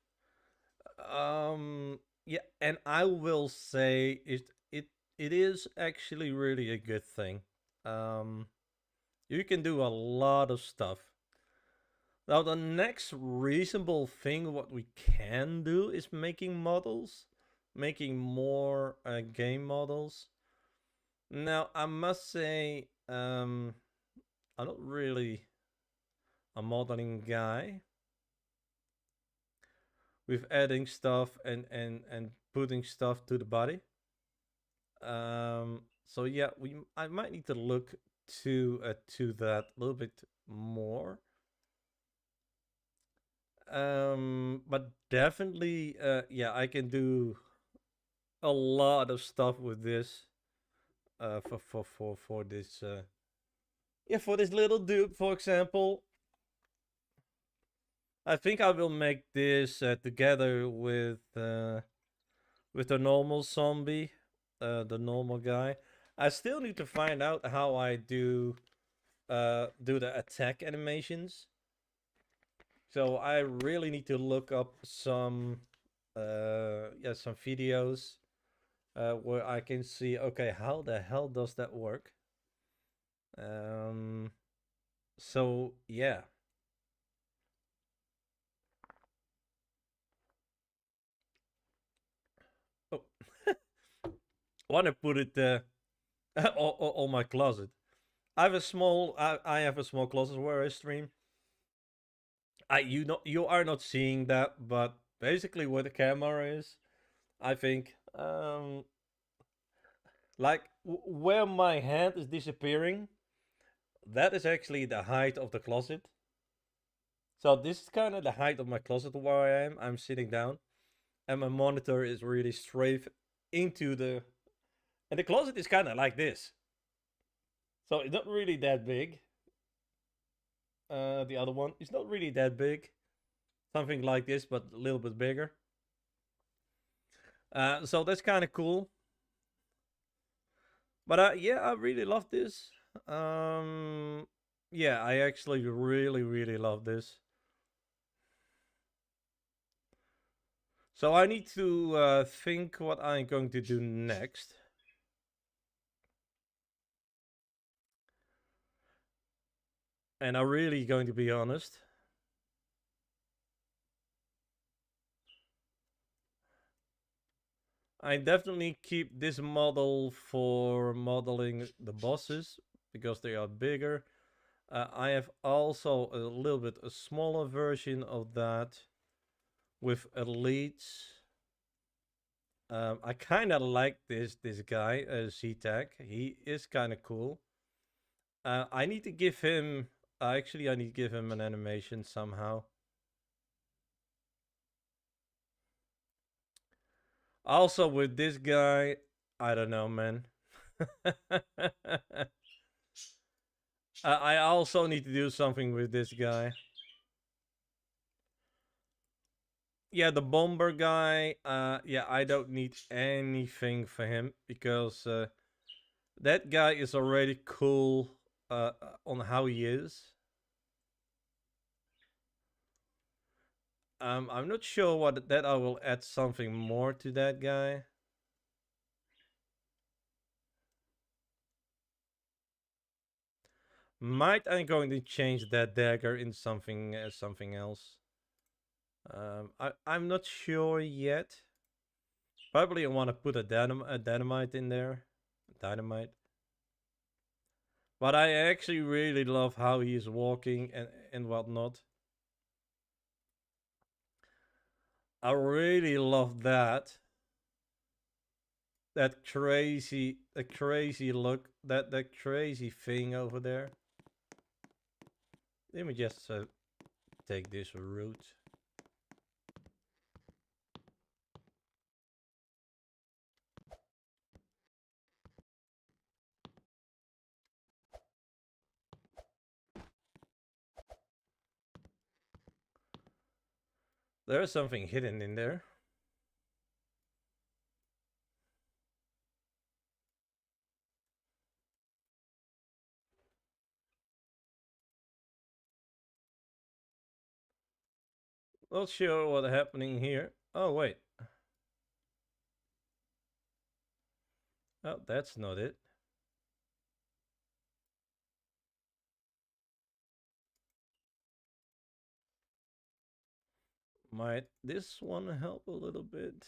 Yeah, and I will say it is actually really a good thing. Um, you can do a lot of stuff. Now the next reasonable thing what we can do is making models, making more game models. Now I must say, I'm not really a modeling guy with adding stuff and putting stuff to the body. So yeah, I might need to look to that a little bit more. But definitely, yeah, I can do a lot of stuff with this. For this, yeah, for this little dude, for example. I think I will make this together with the normal zombie, the normal guy. I still need to find out how I do the attack animations. So I really need to look up some yeah, some videos where I can see, okay, how the hell does that work? Um so yeah. Oh, I want to put it on my closet. I have a small closet where I stream. You are not seeing that, but basically where the camera is, I think like where my hand is disappearing, that is actually the height of the closet. So this is kind of the height of my closet where I am. I'm sitting down, and my monitor is really straight into the, and the closet is kind of like this. So it's not really that big. The other one is not really that big. Something like this, but a little bit bigger. So that's kind of cool. But yeah, I really love this. Um, yeah, I actually really love this. So I need to think what I'm going to do next. And I'm really going to be honest. I definitely keep this model for modeling the bosses because they are bigger. I have also a little bit a smaller version of that with elites. I kind of like this guy, Z-Tag. He is kind of cool. I need to give him. Actually, I need to give him an animation somehow. Also, with this guy, I don't know, man. I also need to do something with this guy. Yeah, the bomber guy. Yeah, I don't need anything for him because that guy is already cool on how he is. I'm not sure what that I will add something more to that guy. Might I'm going to change that dagger in something else. I'm not sure yet. Probably I want to put a dynamite in there. Dynamite. But I actually really love how he is walking and whatnot. I really love that. That crazy look, that crazy thing over there. Let me just take this route. There's something hidden in there. Not sure what's happening here. Oh, wait. Oh, that's not it. Might this one help a little bit?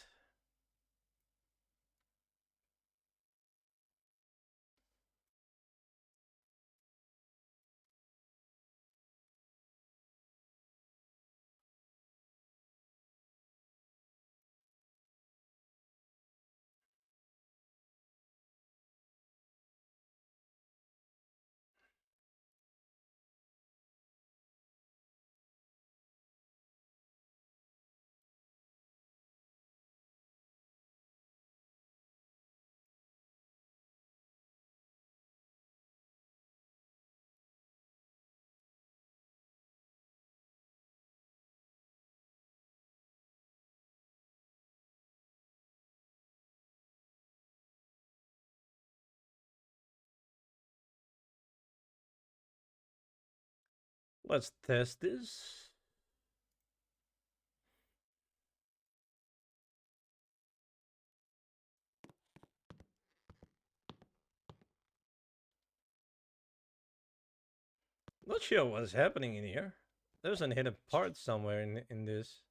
Let's test this. Not sure what's happening in here. There's an hidden part somewhere in this.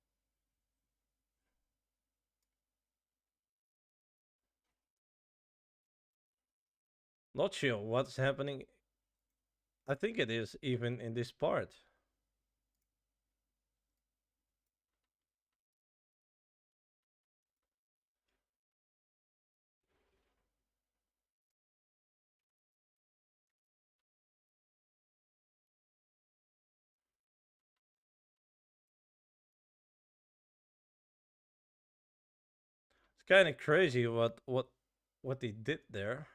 Not sure what's happening. I think it is even in this part. It's kind of crazy what they did there.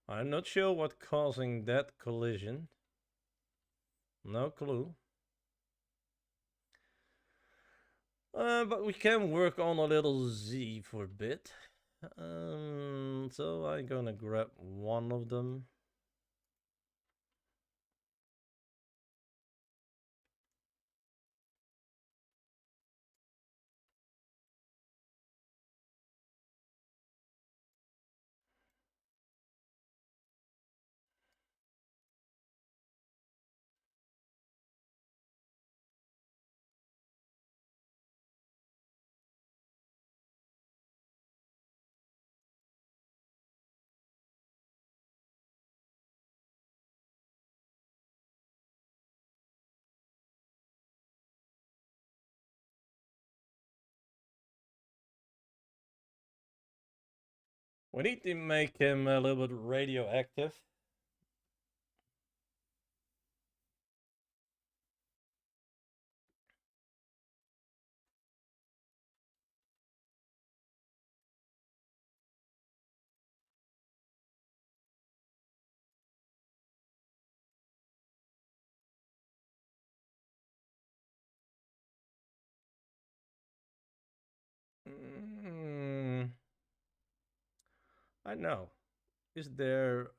I'm not sure what causing that collision. No clue. But we can work on a little Z for a bit. So I'm gonna grab one of them. We need to make him a little bit radioactive. Mm, I know. Is there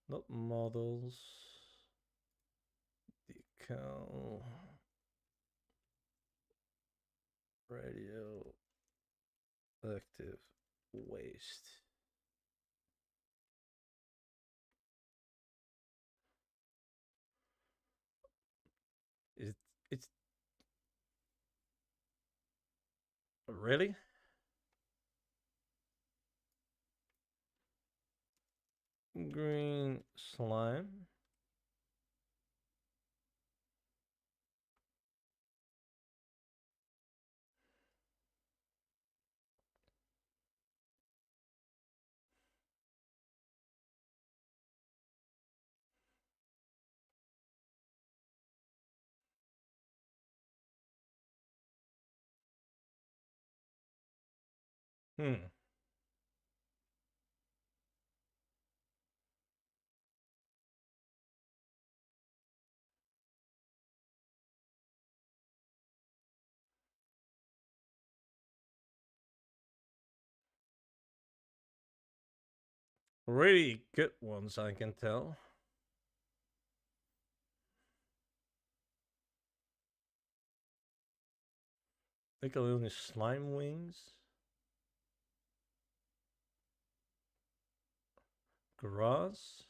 not models decal radioactive waste? Is it's really? Green slime. Hmm. Really good ones, I can tell. Nickelodeon slime wings. Grass.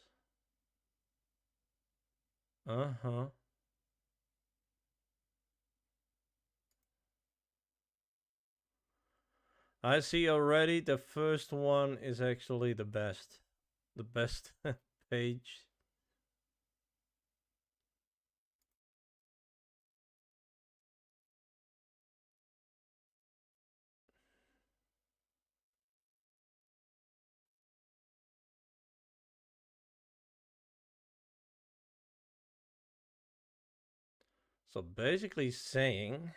Uh-huh. I see already the first one is actually the best. The best page. So basically saying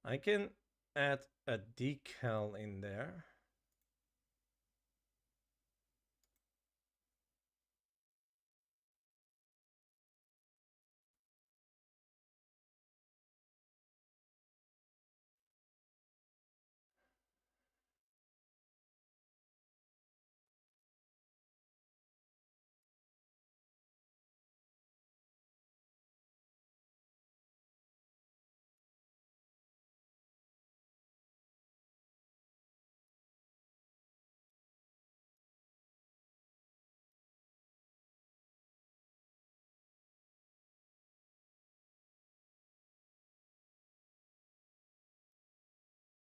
I can add a decal in there.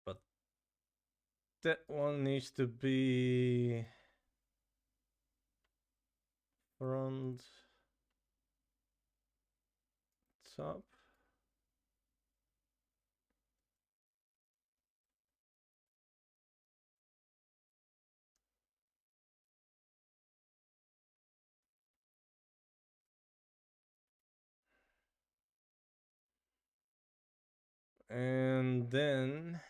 But that one needs to be front top. And then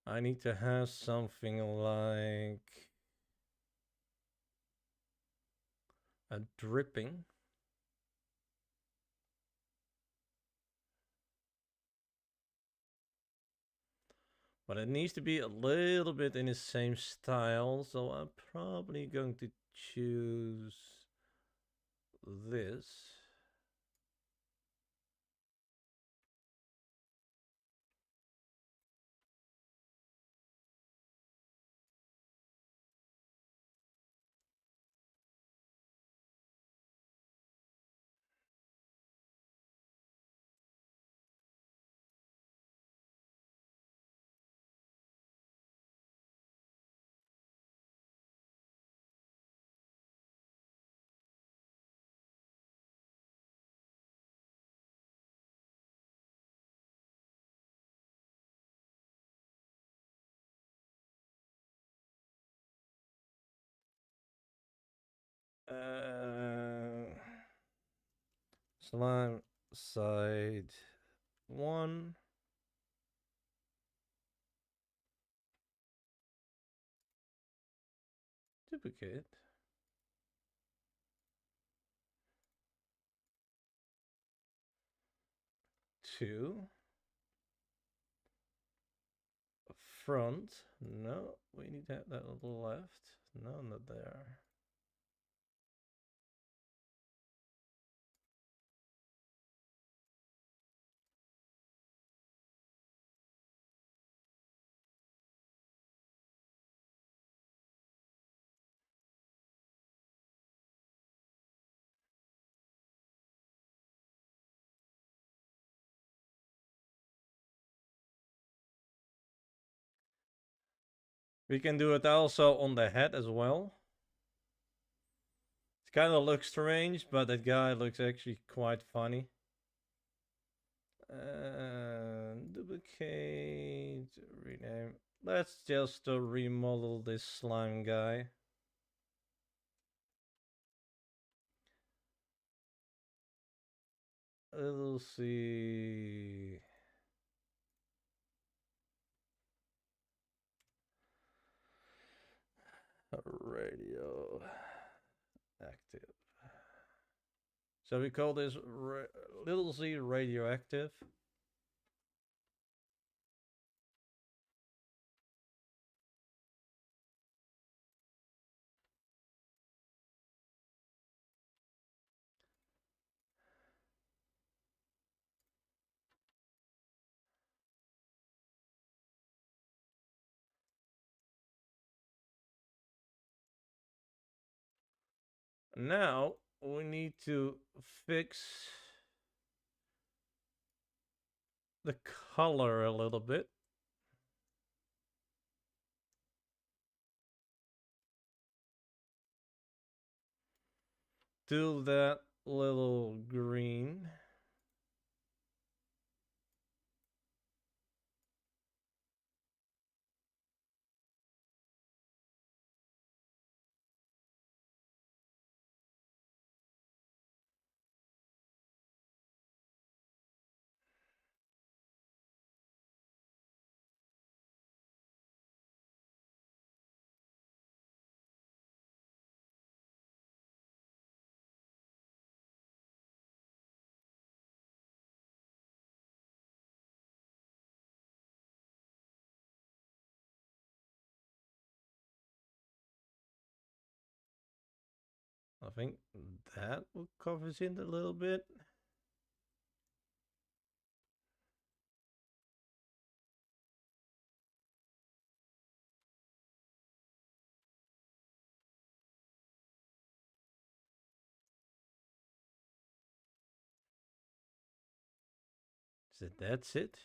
I need to have something like a dripping. But it needs to be a little bit in the same style, so I'm probably going to choose this. Slime side 1. Duplicate. Two. Front. No, we need to have that on the left. No, not there. We can do it also on the head as well. It kind of looks strange, but that guy looks actually quite funny. Duplicate, rename. Let's just remodel this slime guy. We'll see. Radio active. So we call this little z radioactive. Now we need to fix the color a little bit. Do that little green. I think that will cover it in a little bit. So that's it.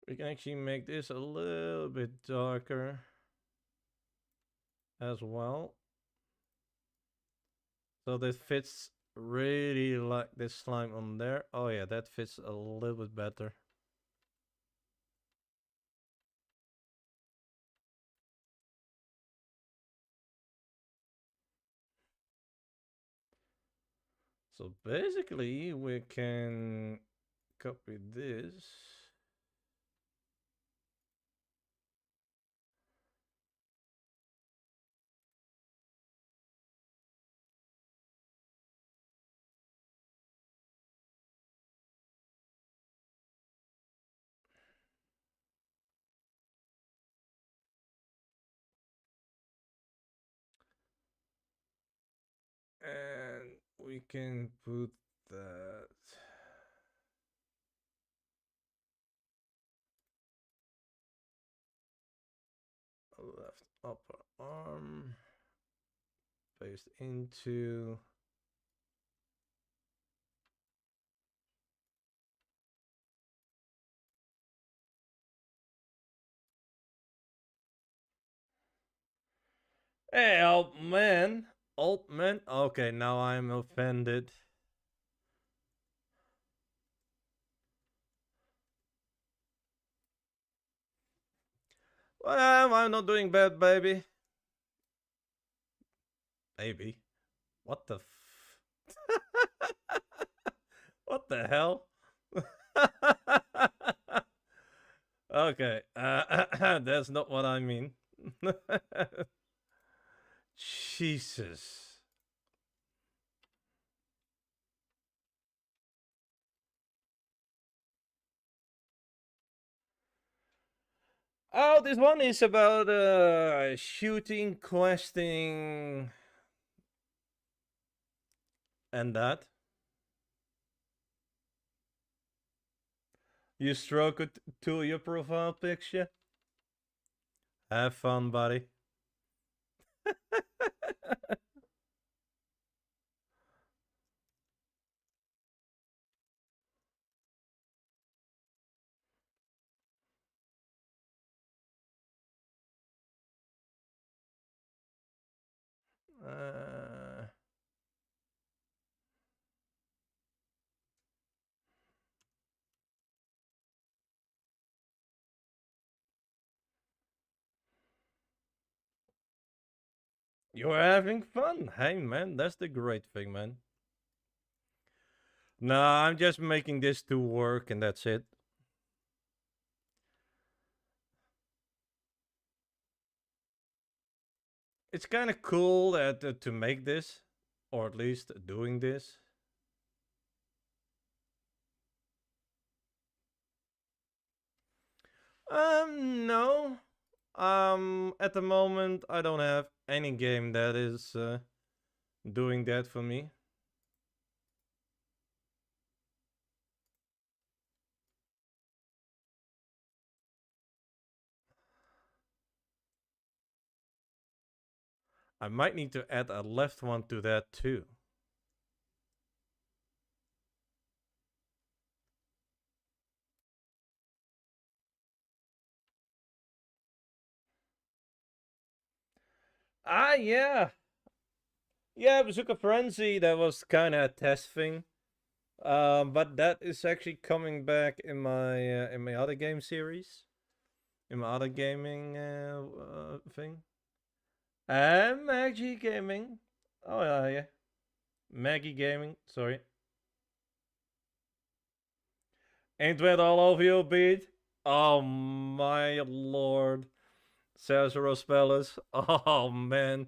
We can actually make this a little bit darker as well. So this fits really like this slime on there. Oh yeah, that fits a little bit better. So basically we can copy this. And we can put that left upper arm, paste into hey, old man. Old man. Okay, now I'm offended. Well, I'm not doing bad, baby. Baby. What the what the hell? Okay, that's not what I mean. Jesus. Oh, this one is about shooting, questing, and that. You stroke it to your profile picture. Have fun, buddy. uh, you're having fun. Hey, man, that's the great thing, man. Nah, I'm just making this to work, and that's it. It's kind of cool that to make this, or at least doing this. No. At the moment, I don't have any game that is doing that for me. I might need to add a left one to that too. Ah, yeah. Yeah, Bazooka Frenzy, that was kind of a test thing. But that is actually coming back in my other game series, in my other gaming thing. And Maggie Gaming. Oh yeah. Maggie Gaming. Sorry. Ain't that all over your beat? Oh my lord. Cesaros Palace. Oh man.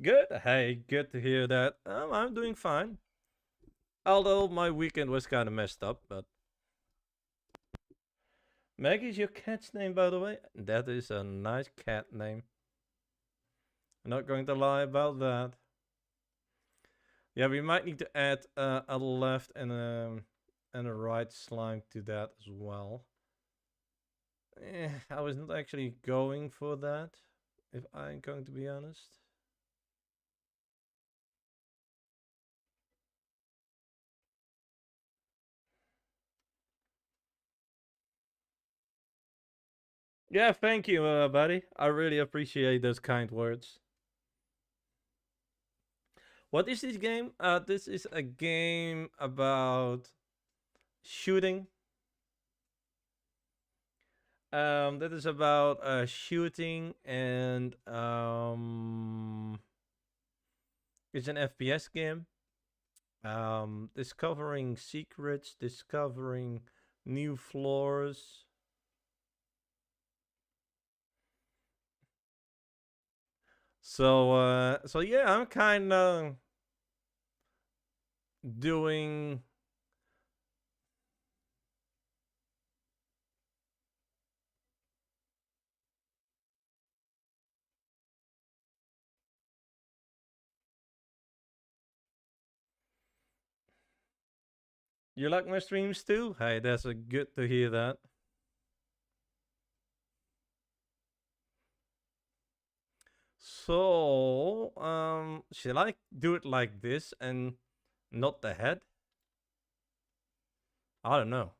Good. Hey, good to hear that. I'm doing fine. Although my weekend was kind of messed up, but Maggie's your cat's name, by the way. That is a nice cat name. I'm not going to lie about that. Yeah, we might need to add a left and a right slime to that as well. I was not actually going for that, if I'm going to be honest. Yeah, thank you, buddy. I really appreciate those kind words. What is this game? This is a game about shooting. That is about shooting and it's an FPS game. Discovering secrets, discovering new floors. So yeah, I'm kind of doing. You like my streams too? Hey, that's a good to hear that. So, should I do it like this and not the head? I don't know.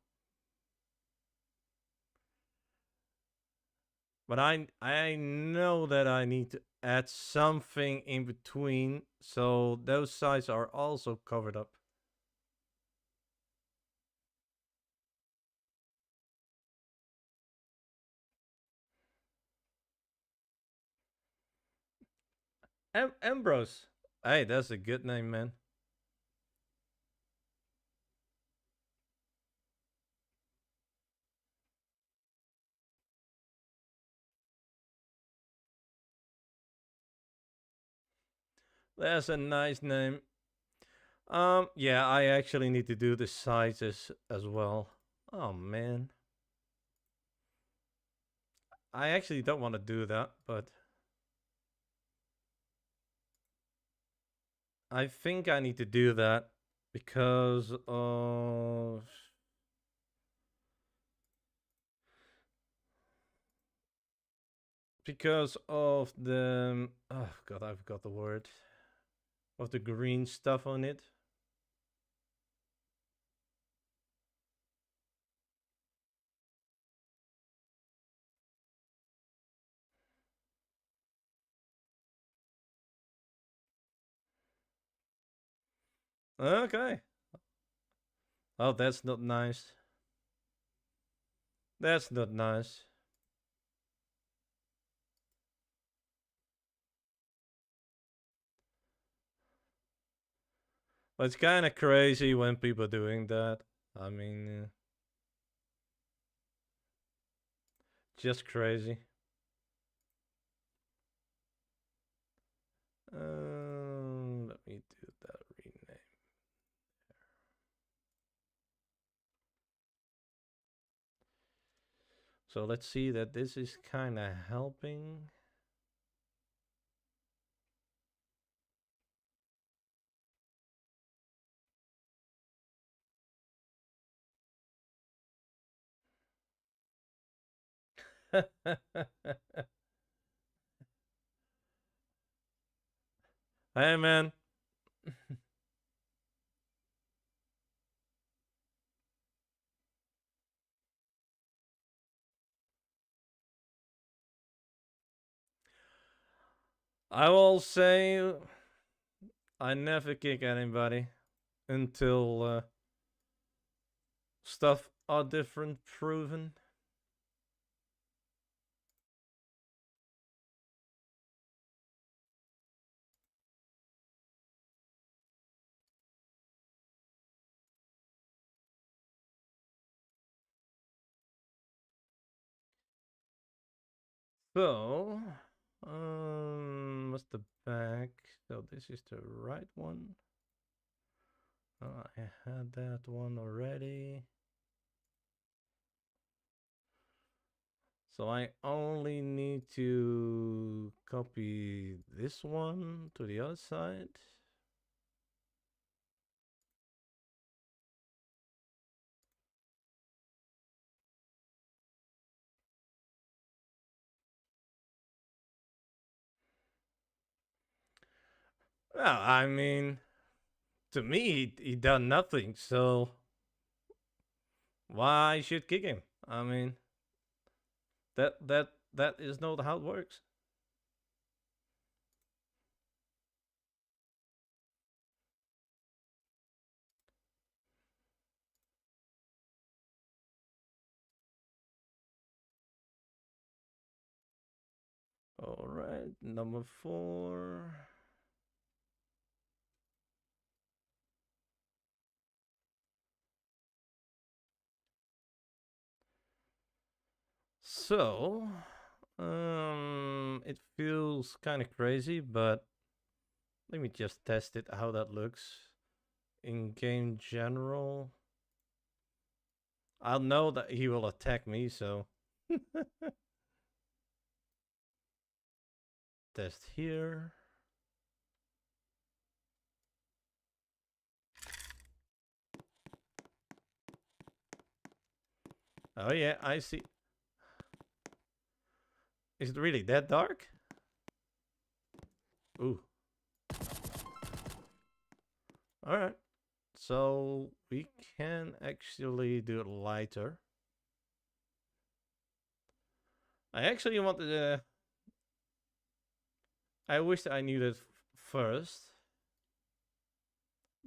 But I know that I need to add something in between so those sides are also covered up. Ambrose. Hey, that's a good name, man. That's a nice name. Yeah, I actually need to do the sizes as well. Oh man. I actually don't want to do that, but I think I need to do that because of the oh god, I forgot the word of the green stuff on it. Okay. Oh, that's not nice. That's not nice. But it's kind of crazy when people doing that. I mean, just crazy. Let me do that rename. So let's see that this is kind of helping. Hey man. I will say I never kick anybody until stuff are different proven. So, what's the back? So this is the right one. I had that one already. So I only need to copy this one to the other side. Well, I mean, to me, he done nothing, so why should kick him? I mean, that is not how it works. All right, number 4. So, it feels kind of crazy, but let me just test it how that looks in game general. I'll know that he will attack me, so test here. Oh yeah, I see. Is it really that dark? Ooh. All right. So we can actually do it lighter. I actually wanted to. I wish I knew that first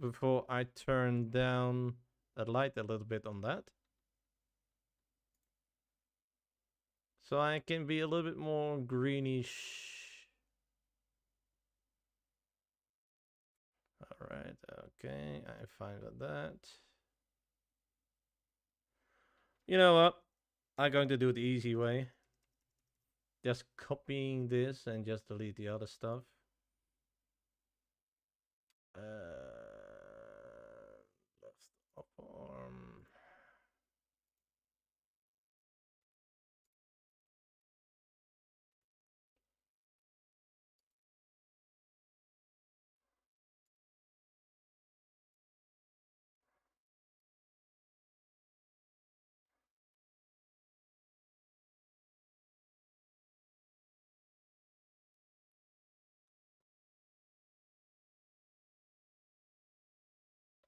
before I turn down the light a little bit on that. So I can be a little bit more greenish. All right. Okay. I'm fine with that. You know what? I'm going to do it the easy way. Just copying this and just delete the other stuff. Left arm.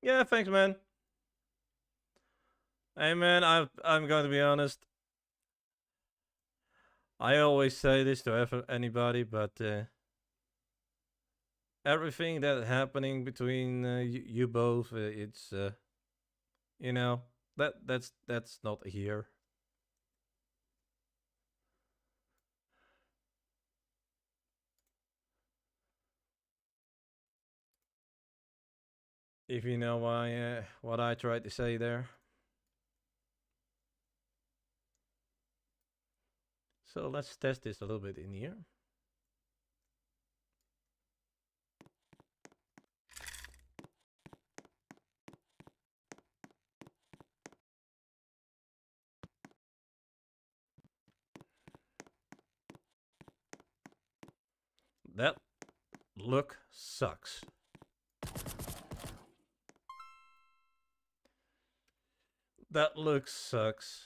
Yeah, thanks, man. Hey, man, I'm going to be honest. I always say this to anybody, but everything that's happening between you both, it's you know that's not here. If you know what I tried to say there. So let's test this a little bit in here. That look sucks. That look sucks.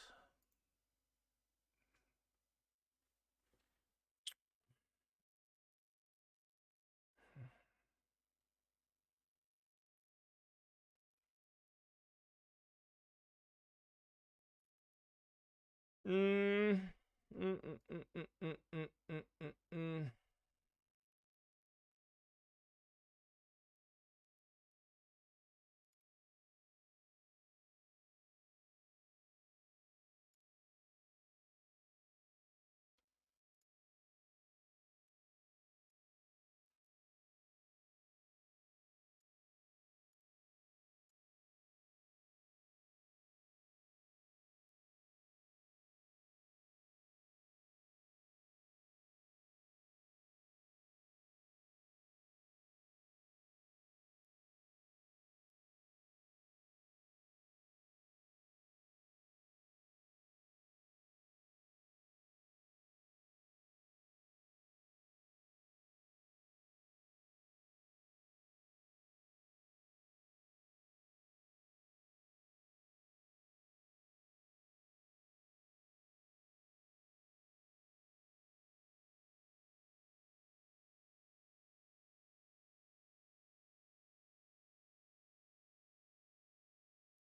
Mm. Mm, mm, mm, mm, mm, mm, mm, mm, mm.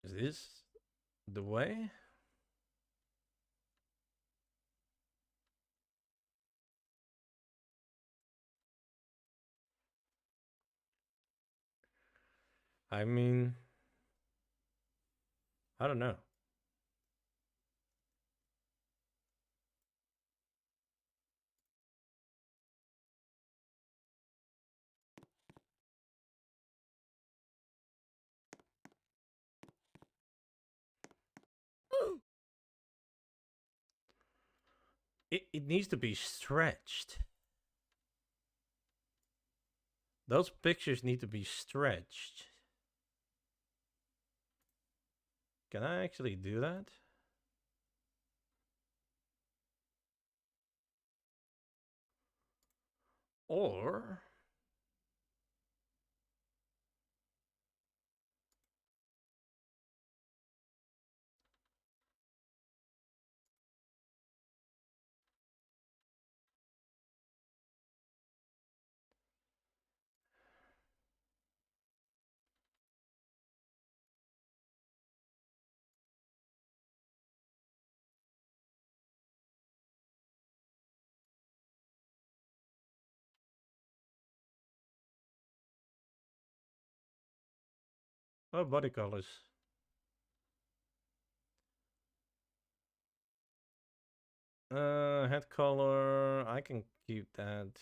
Is this the way? I mean, I don't know. It needs to be stretched. Those pictures need to be stretched. Can I actually do that? Or oh, body colors. Head color. I can keep that.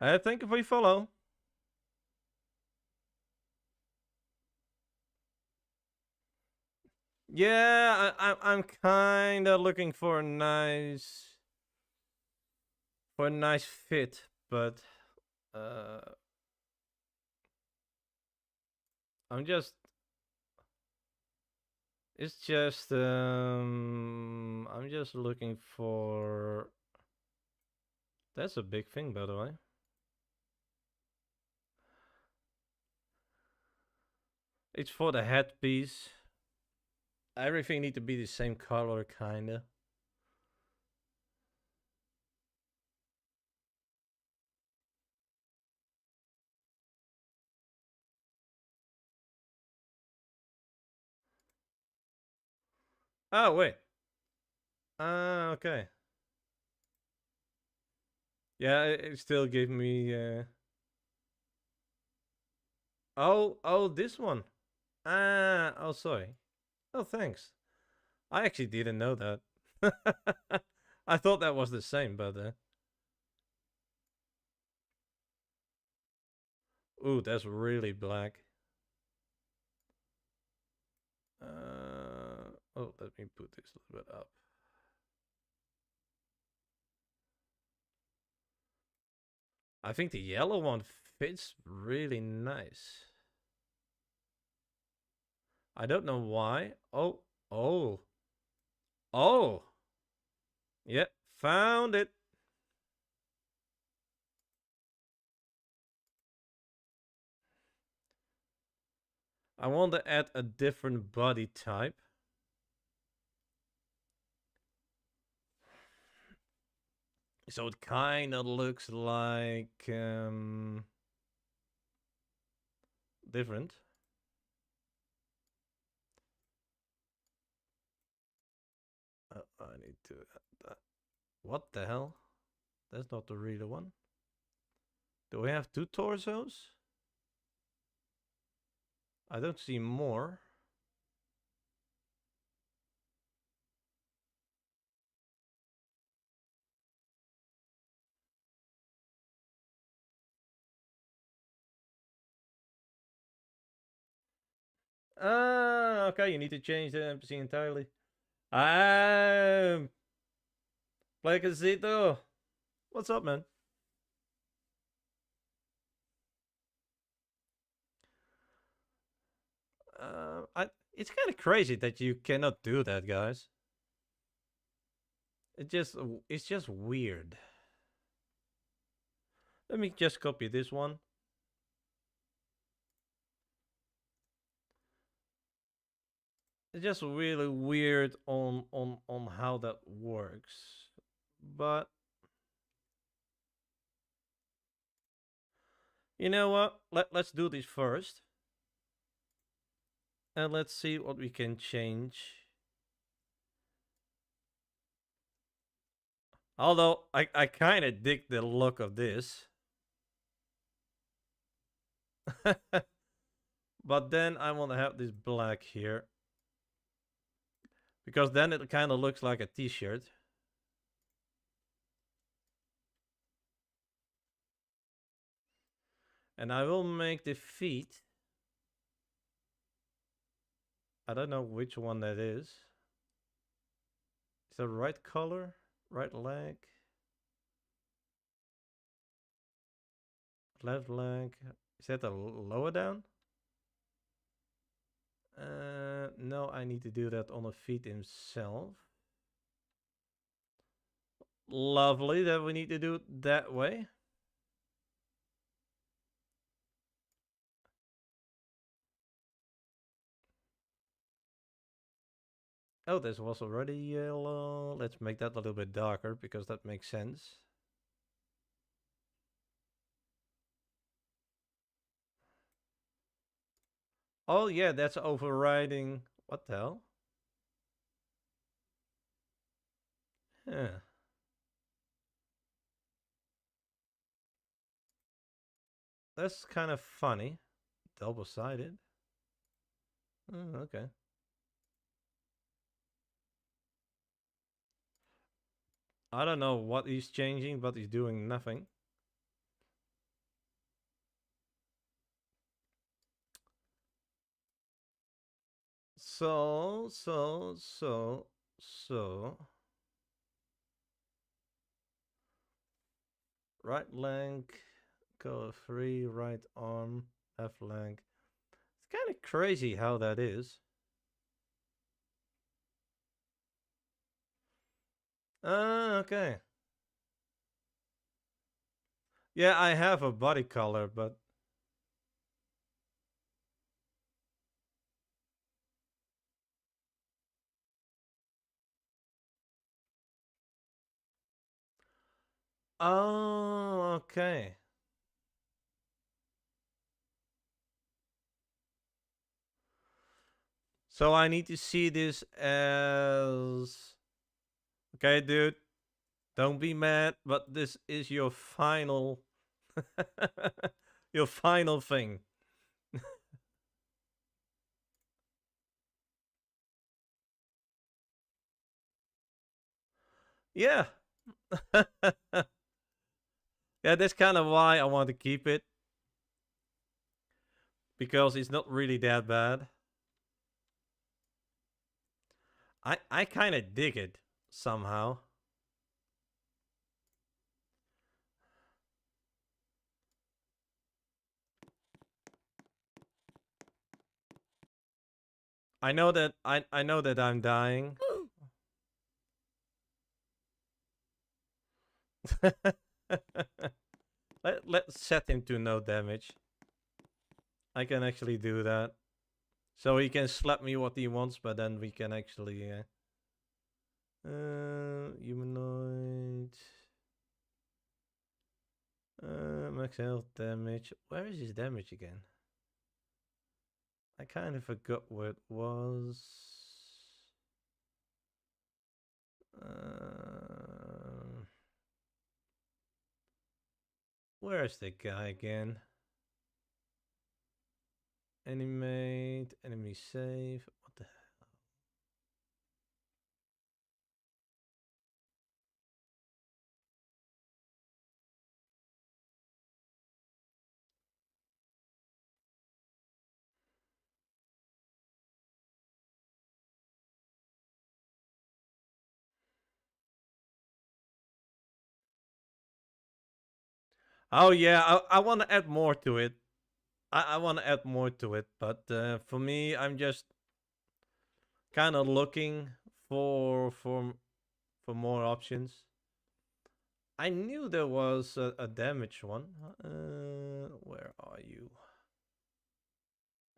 Thank you for your follow. Yeah, I'm kind of looking for a nice fit, but uh, I'm just it's just I'm just looking for. That's a big thing, by the way. It's for the headpiece. Everything need to be the same color, kinda. Oh wait. Okay. Yeah, it still gave me. Oh, this one. Oh, sorry. Oh, thanks. I actually didn't know that. I thought that was the same, but ooh, that's really black. Oh, let me put this a little bit up. I think the yellow one fits really nice. I don't know why. Oh, oh. Yep, found it. I want to add a different body type. So it kind of looks like different. I need to add that. What the hell? That's not the real one. Do we have two torsos? I don't see more. Okay, you need to change the NPC entirely. Um, Placasito. What's up, man? It's kind of crazy that you cannot do that, guys. It's just weird. Let me just copy this one. It's just really weird on how that works. But you know what? Let's do this first. And let's see what we can change. Although I kind of dig the look of this. But then I want to have this black here. Because then it kind of looks like a t-shirt. And I will make the feet. I don't know which one that is. Is that right color? Right leg? Left leg? Is that a lower down? No, I need to do that on the feet himself. Lovely that we need to do it that way. Oh, this was already yellow. Let's make that a little bit darker because that makes sense. Oh yeah, that's overriding. What the hell? Yeah. That's kind of funny. Double-sided. Oh, okay. I don't know what he's changing, but he's doing nothing. So. Right leg, go free, right arm, left leg. It's kind of crazy how that is. Okay. Yeah, I have a body color, but oh, okay. So I need to see this as okay, dude. Don't be mad, but this is your final your final thing. Yeah. Yeah, that's kind of why I want to keep it because it's not really that bad. I kind of dig it somehow. I know that I'm dying. Let's set him to no damage. I can actually do that. So he can slap me what he wants, but then we can actually humanoid. Max health damage. Where is his damage again? I kind of forgot what it was. Where's the guy again? Animate, enemy save. What the hell? Oh yeah, I want to add more to it. I want to add more to it, but for me, I'm just kind of looking for more options. I knew there was a damage one. Where are you?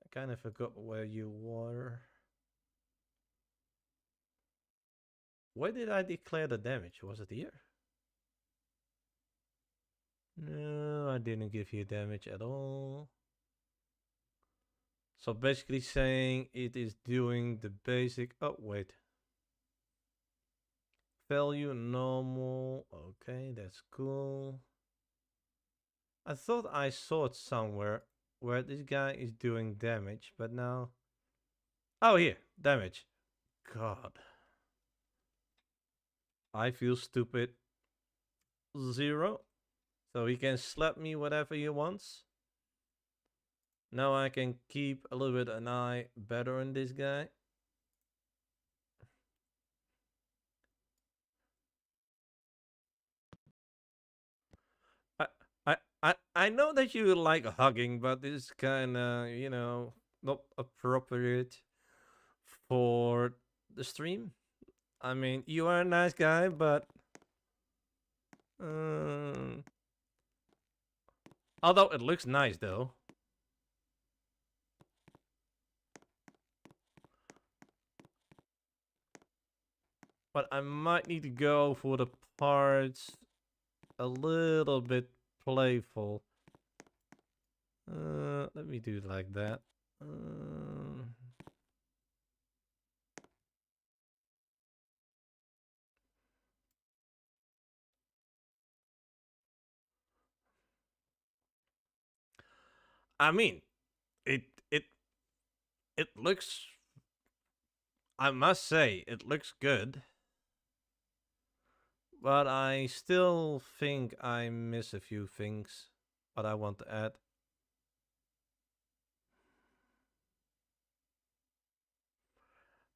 I kind of forgot where you were. Where did I declare the damage? Was it here? No, I didn't give you damage at all. So basically saying it is doing the basic... Oh, wait. Value normal. Okay, that's cool. I thought I saw it somewhere where this guy is doing damage, but now... Oh, here. Damage. God. I feel stupid. 0. So he can slap me whatever he wants. Now I can keep a little bit an eye better on this guy. I I know that you like hugging, but it's kind of, not appropriate for the stream. I mean, you are a nice guy, but um, although it looks nice though. But I might need to go for the parts a little bit playful. Let me do it like that. I mean, it it it looks. I must say, it looks good. But I still think I miss a few things. But I want to add.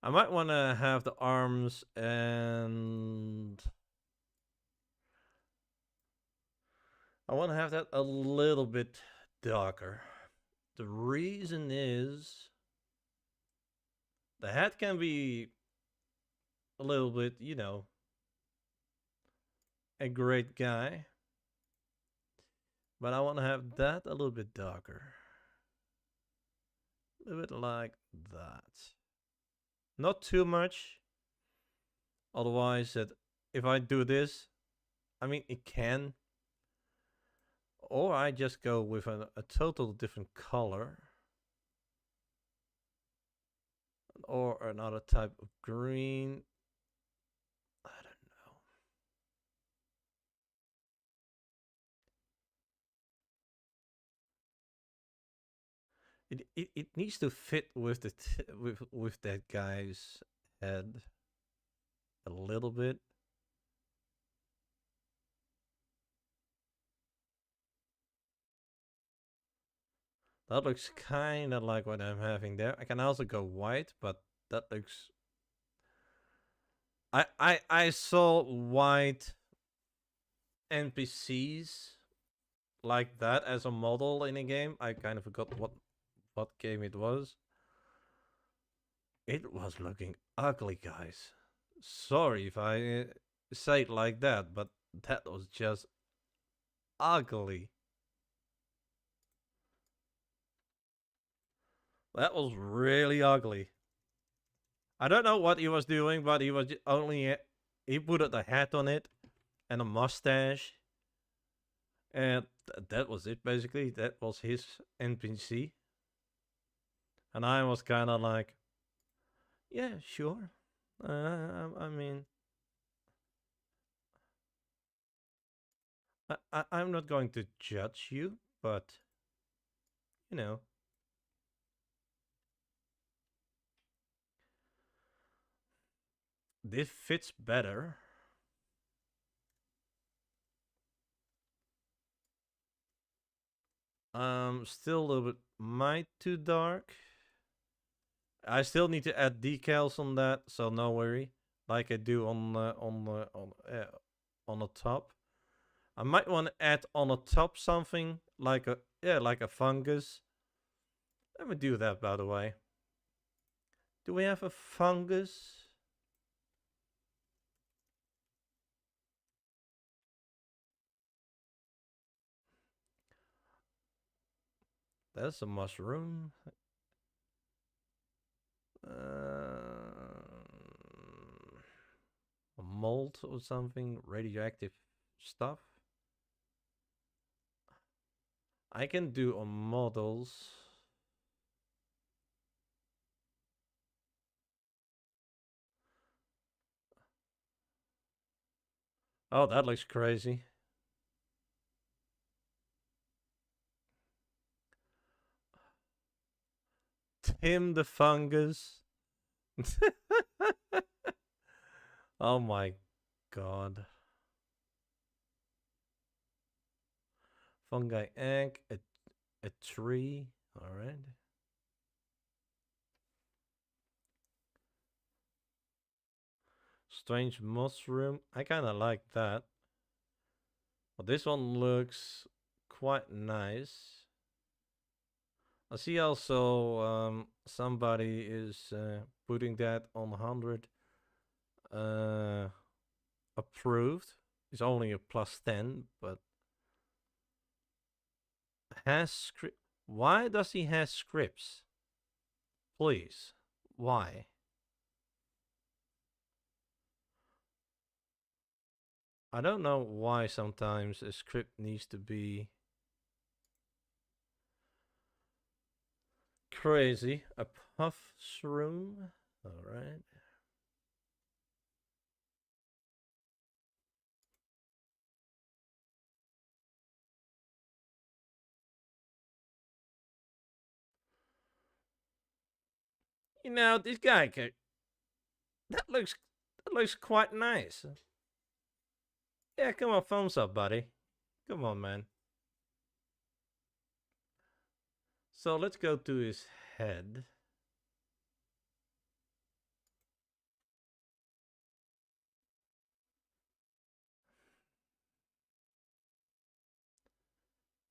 I might want to have the arms and I want to have that a little bit darker. The reason is the head can be a little bit, you know, a great guy. But I want to have that a little bit darker. A little bit like that. Not too much. Otherwise, if I do this, I mean, it can. Or I just go with a total different color. Or another type of green. I don't know. It needs to fit with the with that guy's head a little bit. That looks kind of like what I'm having there. I can also go white, but that looks. I saw white NPCs like that as a model in a game. I kind of forgot what game it was. It was looking ugly, guys. Sorry if I say it like that, but that was just ugly. That was really ugly. I don't know what he was doing, but he was only he put a hat on it and a mustache, and that was it basically. That was his NPC, and I was kind of like, yeah, sure. I mean, I'm not going to judge you, but you know, this fits better. Still a little bit might too dark. I still need to add decals on that, so no worry. Like I do on the top. I might want to add on the top something like a fungus. Let me do that, by the way. Do we have a fungus? That's a mushroom. A mold or something, radioactive stuff. I can do on models. Oh, that looks crazy. Tim the fungus. Oh my god. Fungi egg, a tree. Alright. Strange mushroom. I kind of like that. But this one looks quite nice. I see also somebody is putting that on 100 approved. It's only a +10, but has script. Why does he have scripts? Please, why? I don't know why sometimes a script needs to be crazy. A puff shroom. Alright. You know, this guy could, that looks quite nice. Yeah, come on, thumbs up, buddy. Come on, man. So let's go to his head.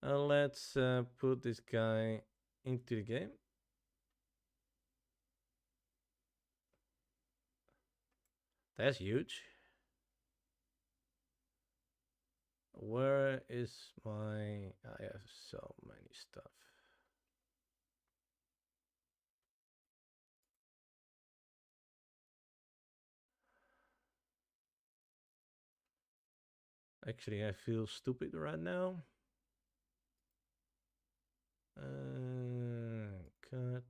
Let's put this guy into the game. That's huge. Where is my... I have so many stuff. Actually, I feel stupid right now. Cut.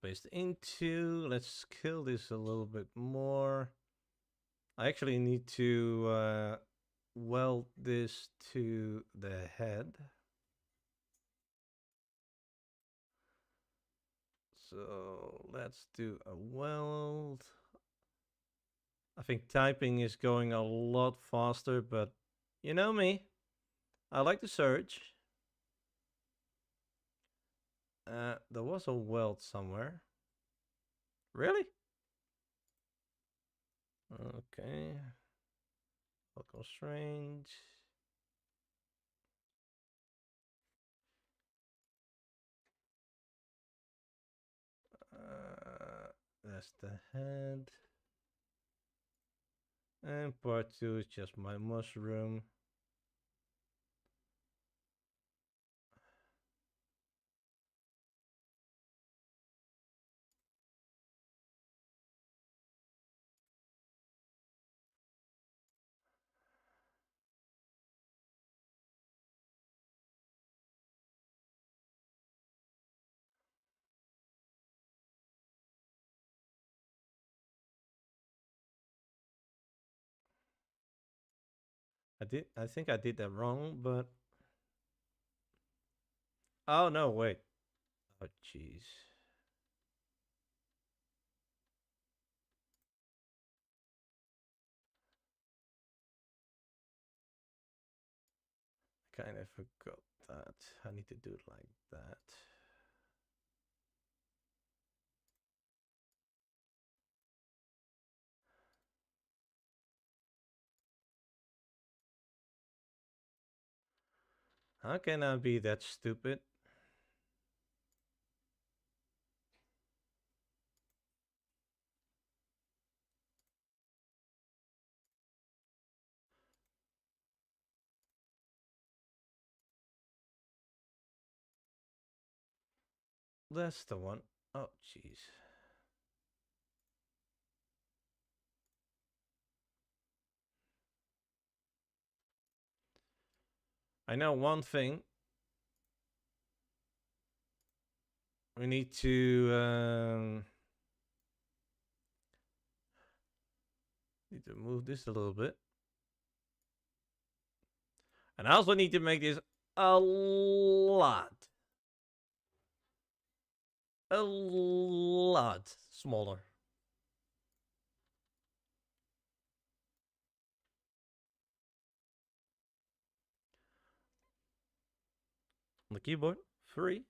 Paste into. Let's scale this a little bit more. I actually need to weld this to the head. So let's do a weld. I think typing is going a lot faster, but you know me. I like to search. There was a weld somewhere. Really? Okay. Local strange. That's the head. And part 2 is just my mushroom. I think I did that wrong, but... Oh, no, wait. Oh, jeez. Kind of forgot that. I need to do it like that. How can I be that stupid? That's the one. Oh, jeez. I know one thing. We need to move this a little bit. And I also need to make this a lot smaller. On the keyboard, 3.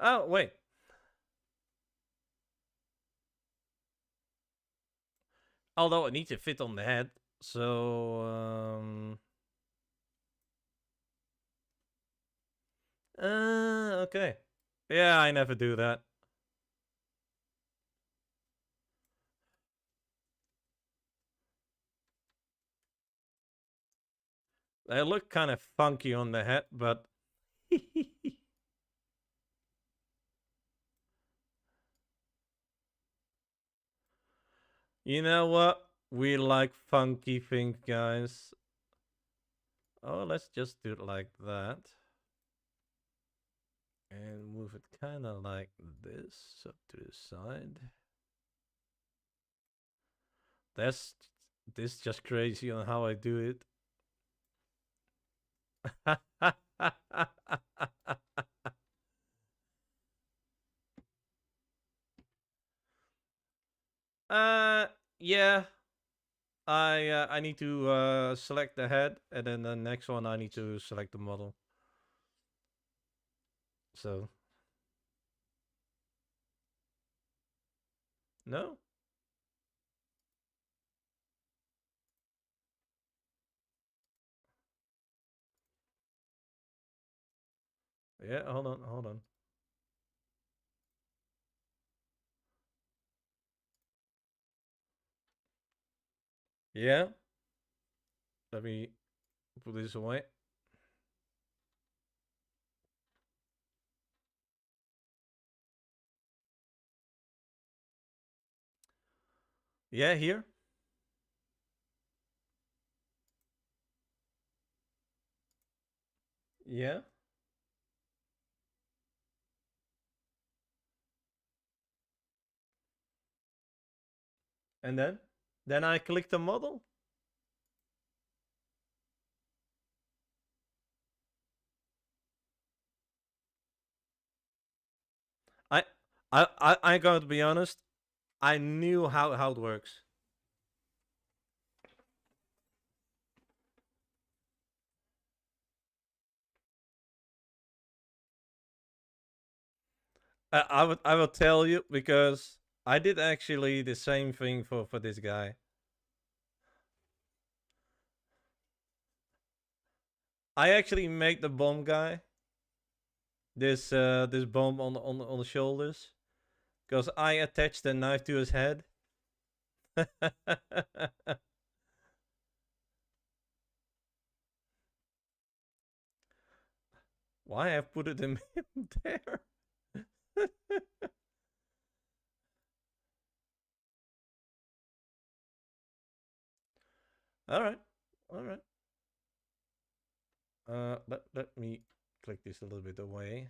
Oh, wait. Although it needs to fit on the head, so okay. Yeah, I never do that. They look kind of funky on the head, but you know what? We like funky things, guys. Oh, let's just do it like that. And move it kind of like this up to the side. That's this just crazy on how I do it. Yeah. I need to select the head, and then the next one I need to select the model. So No? Yeah, hold on, hold on. Yeah. Let me put this away. Yeah, here. Yeah. And then? Then I click the model. I I got to be honest. I knew how it works. I will tell you because I did actually the same thing for this guy. I actually made the bomb guy this bomb on the shoulders because I attached the knife to his head. Why I put it in there? All right, all right. Let me click this a little bit away.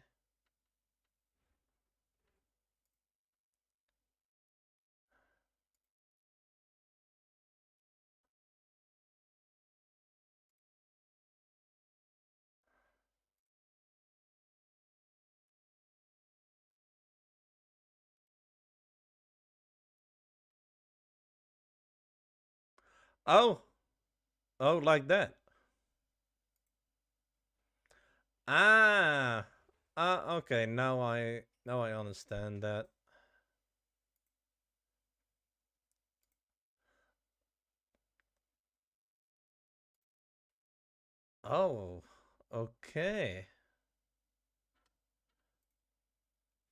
Oh, oh, like that. Ah, okay. Now I understand that. Oh, okay.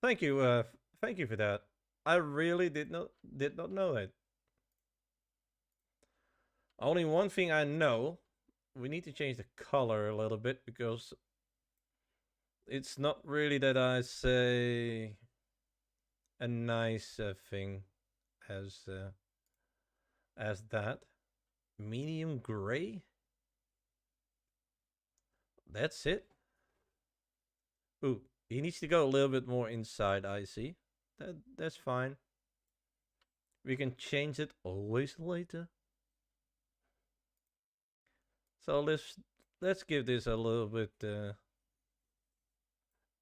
Thank you. Thank you for that. I really did not know it. Only one thing I know, we need to change the color a little bit because it's not really that I say a nice thing as that. Medium gray. That's it. Ooh, he needs to go a little bit more inside. I see. That's fine. We can change it always later. So let's give this a little bit.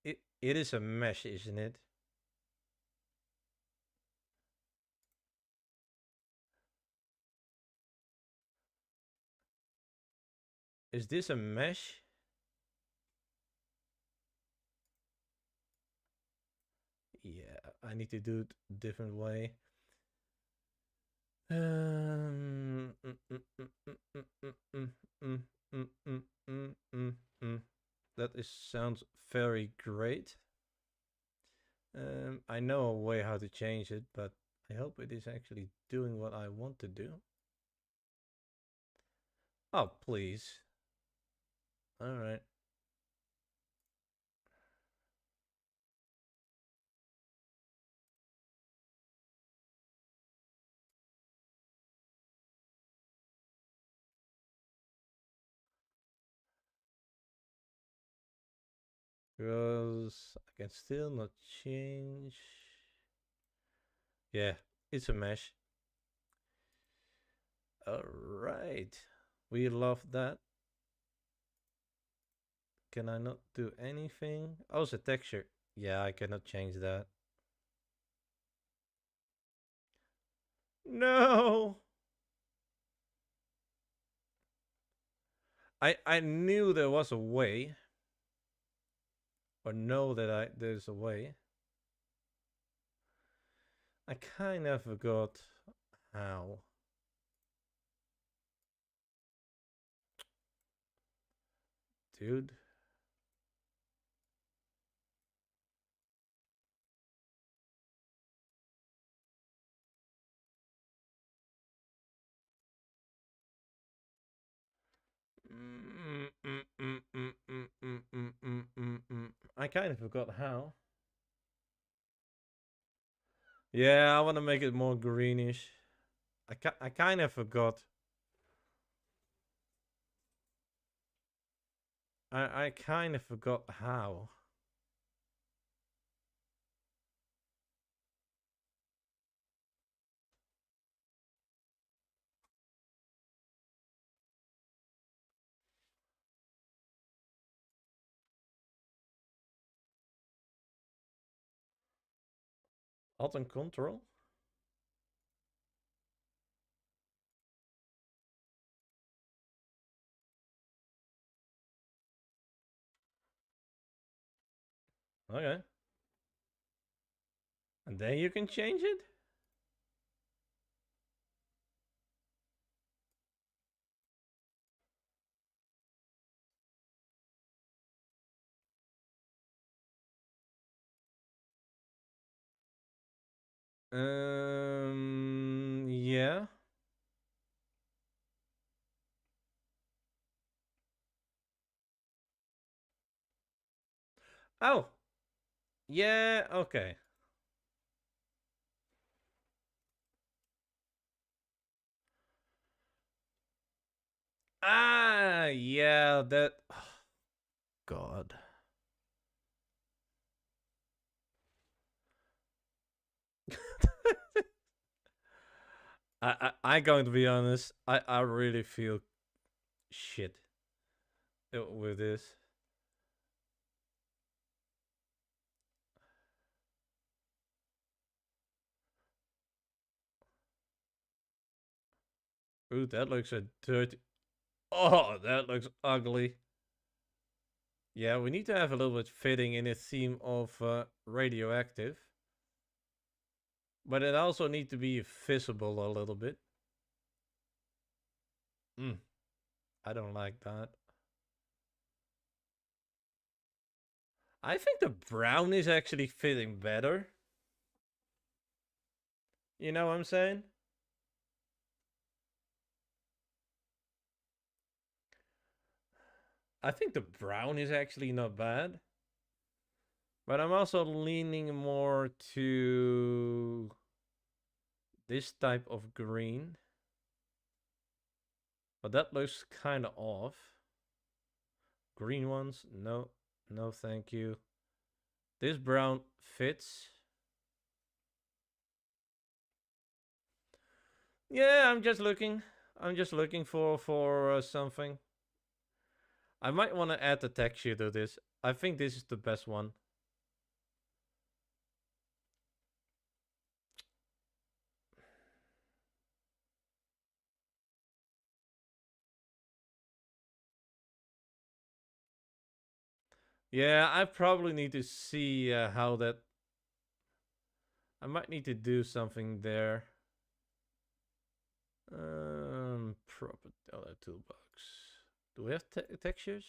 It is a mesh, isn't it? Is this a mesh? Yeah, I need to do it a different way. That sounds very great. I know a way how to change it, but I hope it is actually doing what I want to do. Oh, please. All right. Because I can still not change. Yeah, it's a mesh. All right. We love that. Can I not do anything? Oh, it's a texture. Yeah, I cannot change that. No. I knew there was a way, or know that there's a way. I kind of forgot how. Dude. I kind of forgot how. Yeah, I want to make it more greenish. I kind of forgot. I kind of forgot how. Alt and control? Okay. And then you can change it? Yeah. Oh, yeah, okay. Ah, yeah, that. God. I'm going to be honest. I really feel shit with this. Ooh, that looks a dirty. Oh, that looks ugly. Yeah, we need to have a little bit fitting in a theme of radioactive. But it also needs to be visible a little bit. Mm, I don't like that. I think the brown is actually fitting better. You know what I'm saying? I think the brown is actually not bad. But I'm also leaning more to this type of green. But that looks kind of off. Green ones? No. No, thank you. This brown fits. Yeah, I'm just looking. I'm just looking for something. I might want to add the texture to this. I think this is the best one. Yeah, I probably need to see how that. I might need to do something there. Proper toolbox. Do we have textures?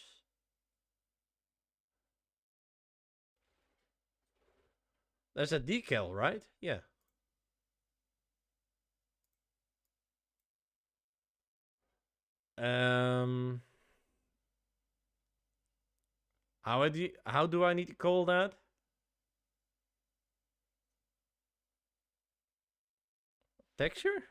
There's a decal, right? Yeah. Um, how do I need to call that? Texture?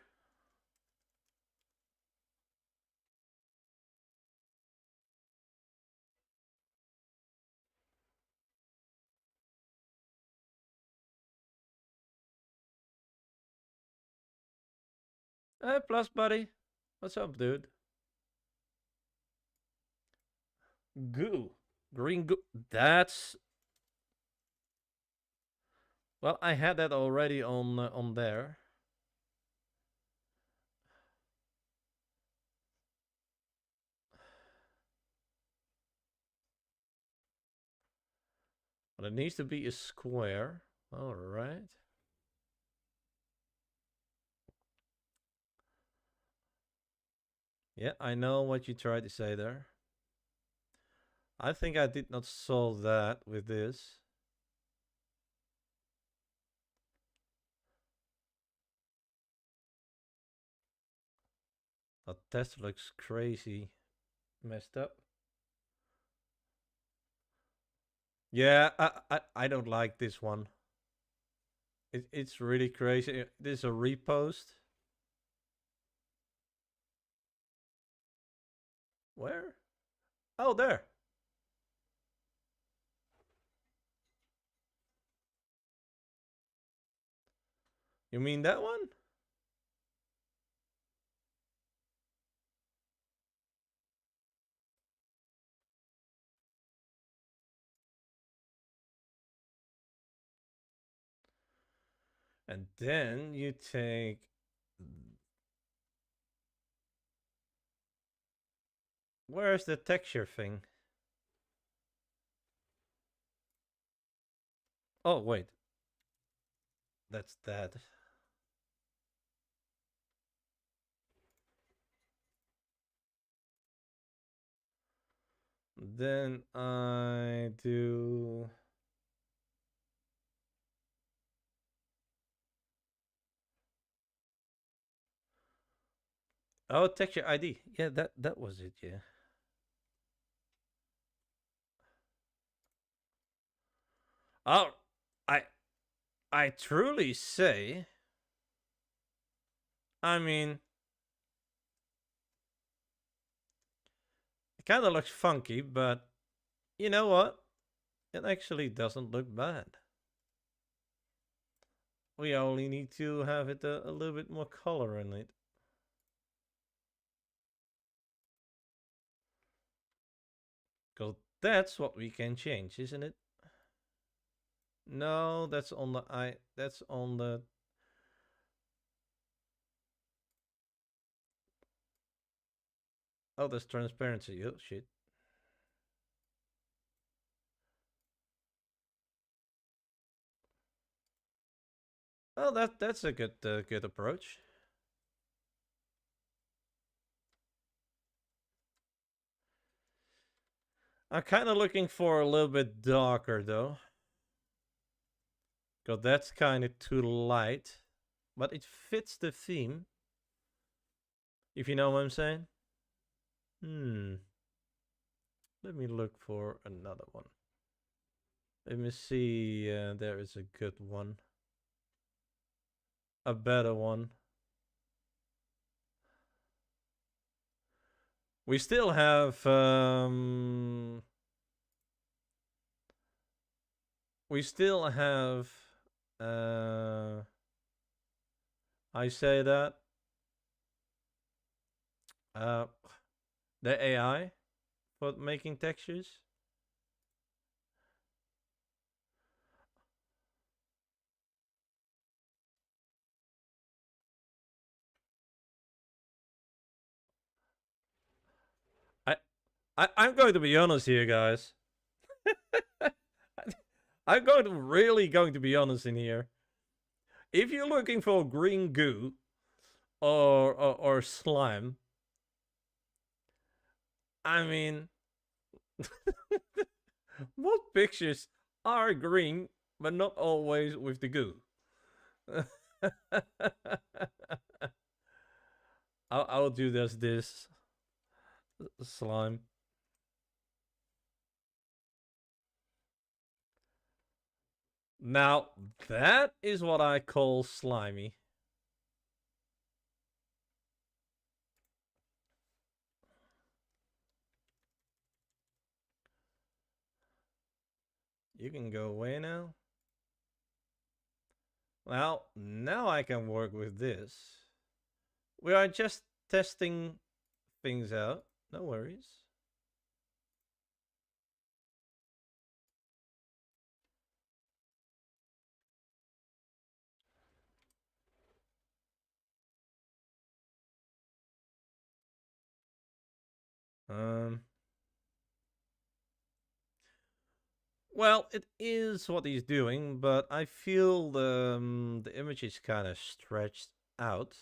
Plus, buddy. What's up, dude? Goo. Green goo. That's. Well, I had that already on there. But it needs to be a square. All right. Yeah, I know what you tried to say there. I think I did not solve that with this. But that looks crazy messed up. Yeah, I don't like this one. It's really crazy. This is a repost. Where? Oh, there. You mean that one? And then you take. Where's the texture thing? Oh, wait. That's that. Then I do. Oh, texture ID. Yeah, that was it. Yeah. Oh, I I truly say. I mean, it kind of looks funky, but you know what? It actually doesn't look bad. We only need to have it a little bit more color in it. Because that's what we can change, isn't it? No, that's on the that's on the. Oh, that's transparency. Oh shit. Oh, that's a good approach. I'm kind of looking for a little bit darker though, because that's kind of too light, but it fits the theme. If you know what I'm saying. Hmm. Let me look for another one. Let me see. There is a good one. A better one. We still have. We still have. Uh, I say that. Uh, the AI for making textures. I, I'm going to be honest here, guys. I'm going to be honest in here. If you're looking for green goo or slime, I mean, most pictures are green, but not always with the goo. I'll do this slime. Now that is what I call slimy. You can go away now. Well, now I can work with this. We are just testing things out. No worries. Um. Well, it is what he's doing, but I feel the image is kind of stretched out.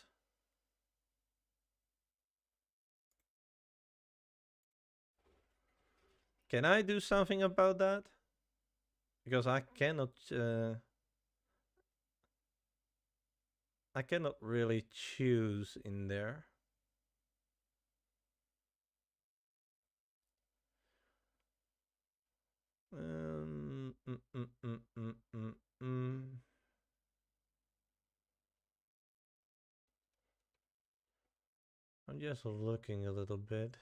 Can I do something about that? Because I cannot really choose in there. Um, mm, mm, mm, mm, mm, mm. I'm just looking a little bit.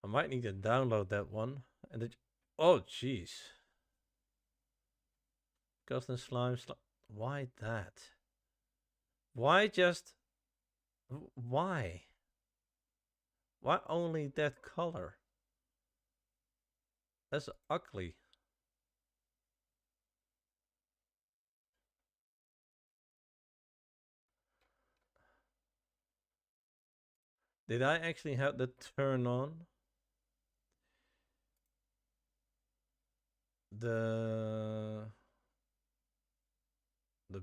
I might need to download that one. And it, oh jeez, custom slime. Why that? Why just? Why? Why only that color? That's ugly. Did I actually have to turn on the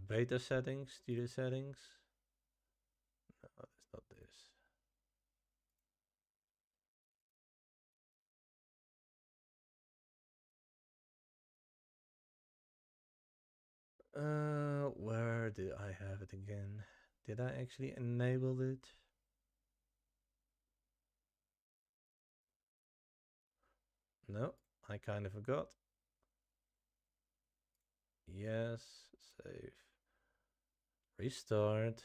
beta settings, studio settings? No, it's not this. Where did I have it again? Did I actually enable it? No, I kind of forgot. Yes, save. Restart.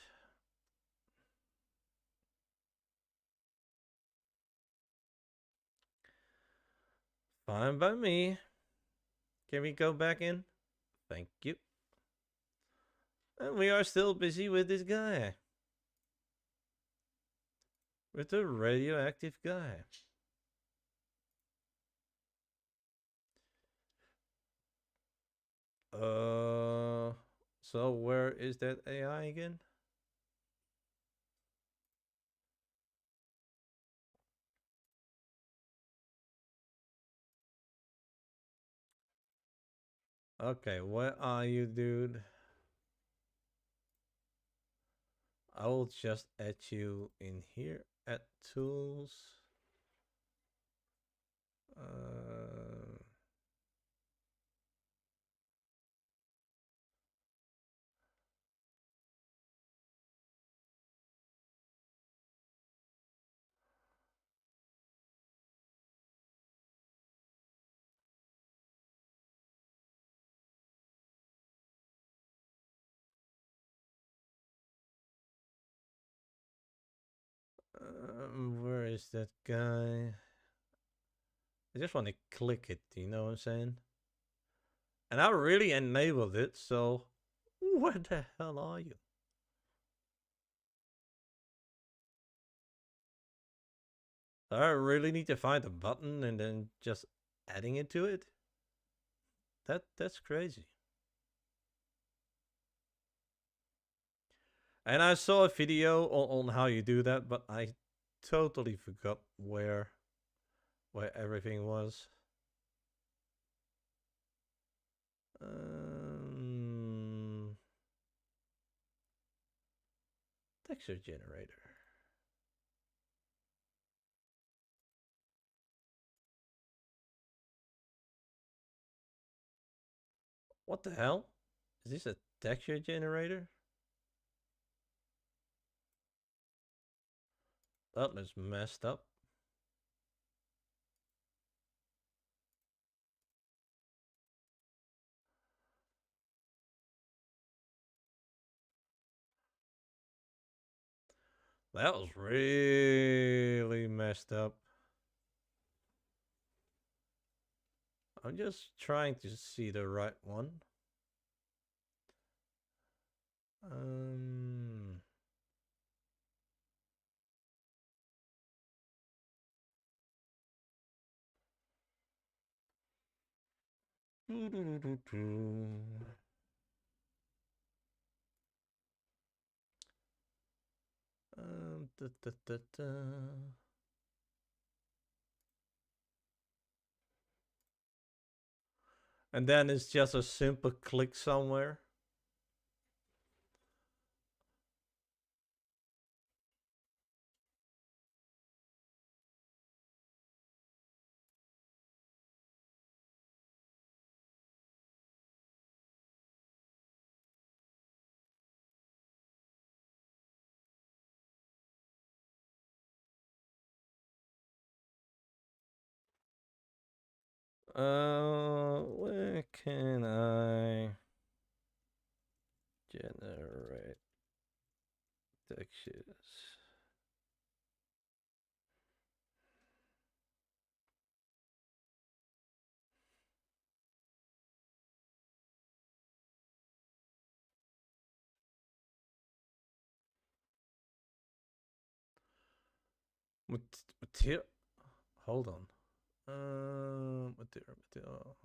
Fine by me. Can we go back in? Thank you. And we are still busy with this guy. With the radioactive guy. So where is that AI again? Okay, where are you, dude? I will just add you in here. Add tools. Uh, where is that guy? I just want to click it, you know what I'm saying? And I really enabled it, so where the hell are you? I really need to find a button and then just adding it to it? That's crazy. And I saw a video on how you do that, but I totally forgot where everything was. Um, Texture generator. What the hell? Is this a texture generator? That looks messed up. That was really messed up. I'm just trying to see the right one. Um, doo -doo -doo -doo. Da, da, da, da. And then it's just a simple click somewhere. Where can I generate textures? Material. Hold on. Material.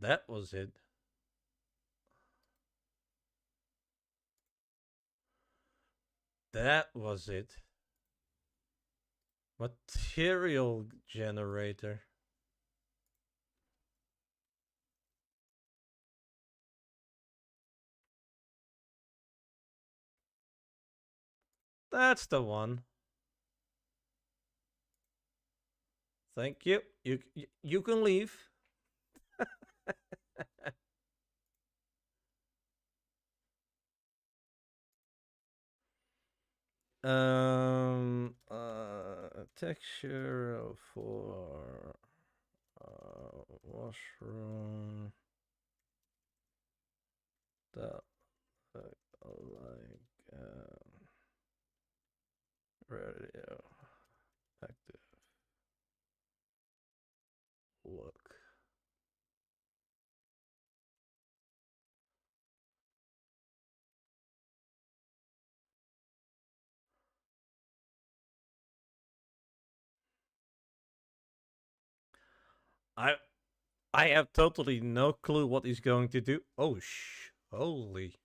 That was it. That was it. Material generator. That's the one. Thank you. You can leave. Texture for washroom. That like radio active look. I I have totally no clue what he's going to do. Oh holy.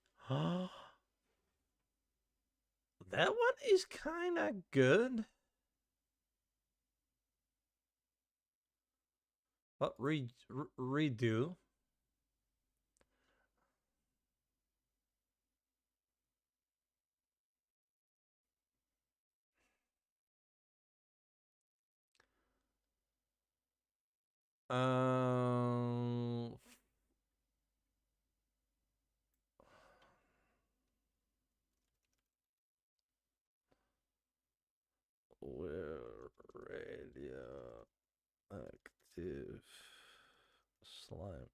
That one is kind of good. What redo? Um, where radio active slime.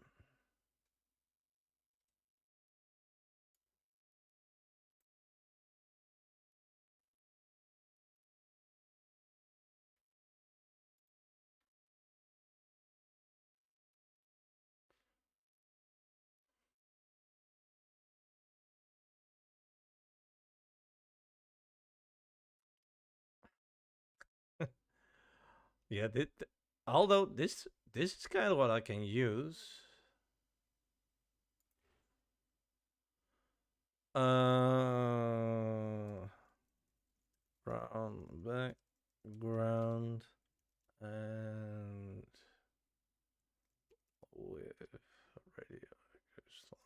Yeah, although this is kind of what I can use. Brown background and with radio slime.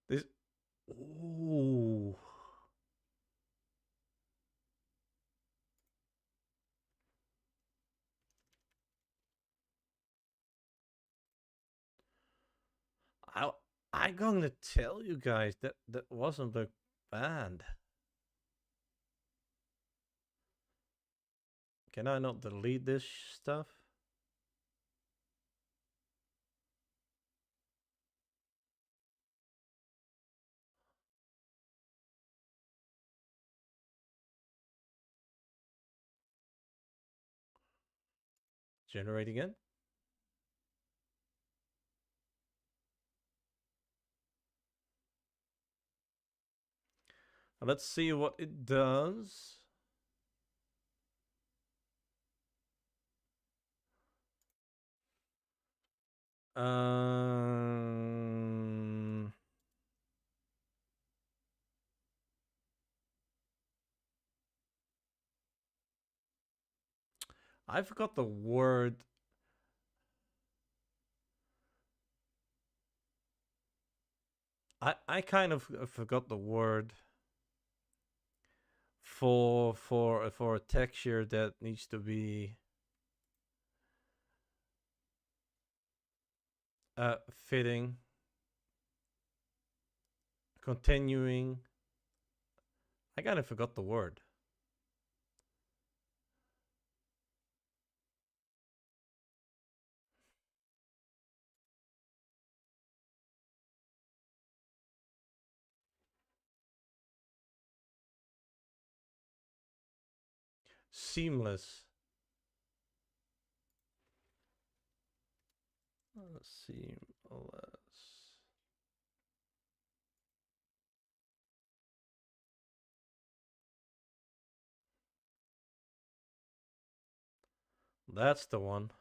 This. Ooh. I I'm gonna tell you guys that that wasn't the bad. Can I not delete this stuff? Generate again. Let's see what it does. Um, I forgot the word. I kind of forgot the word for a texture that needs to be fitting, continuing. I kind of forgot the word. Seamless. Seamless. That's the one.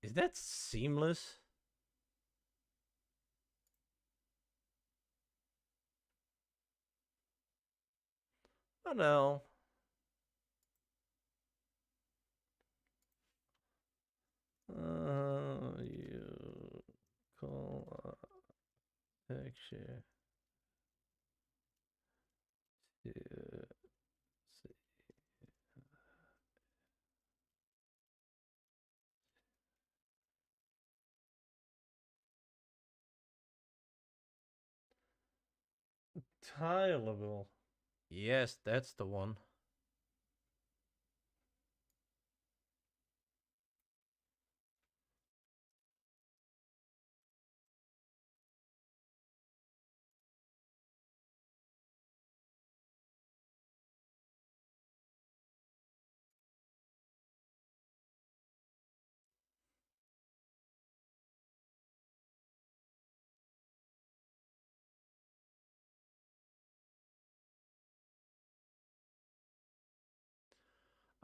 Is that seamless? Oh no. You call texture to tileable. Yes, that's the one.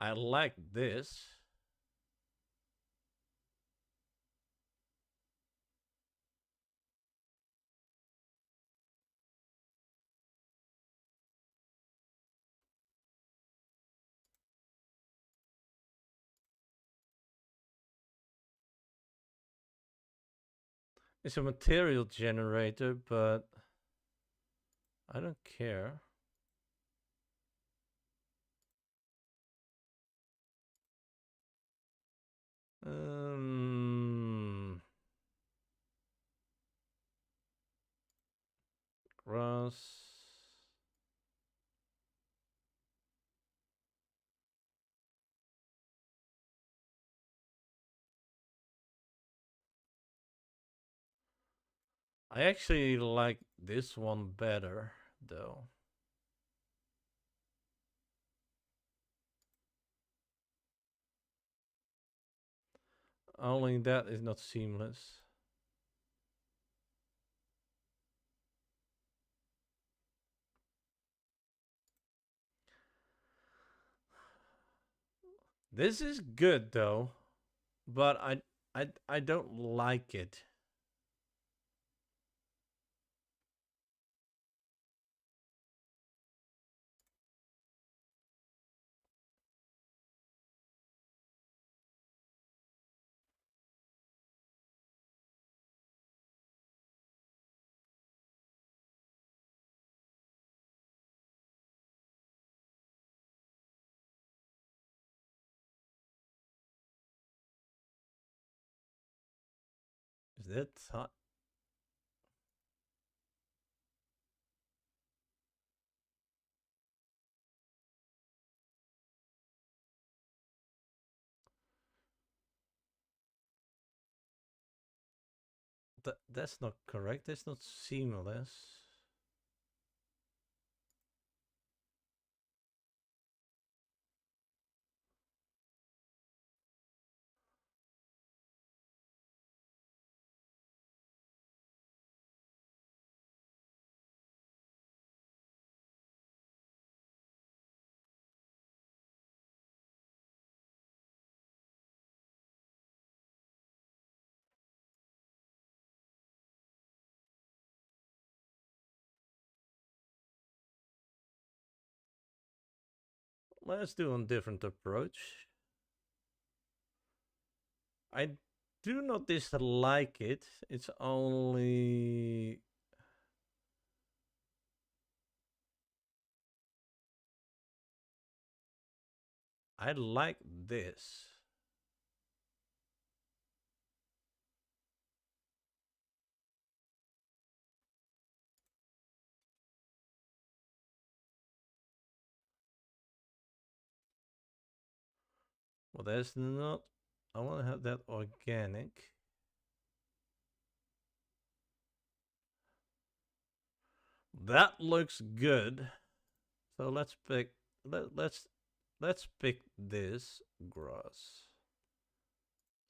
I like this. It's a material generator, but I don't care. Um, Grass. I actually like this one better, though. Only that is not seamless. This is good though, but I don't like it. Is that that's not correct. That's not seamless. let's do a different approach. I do not dislike it. It's only... I like this. Well, that's not... I want to have that organic. That looks good. So let's pick... Let's pick this grass.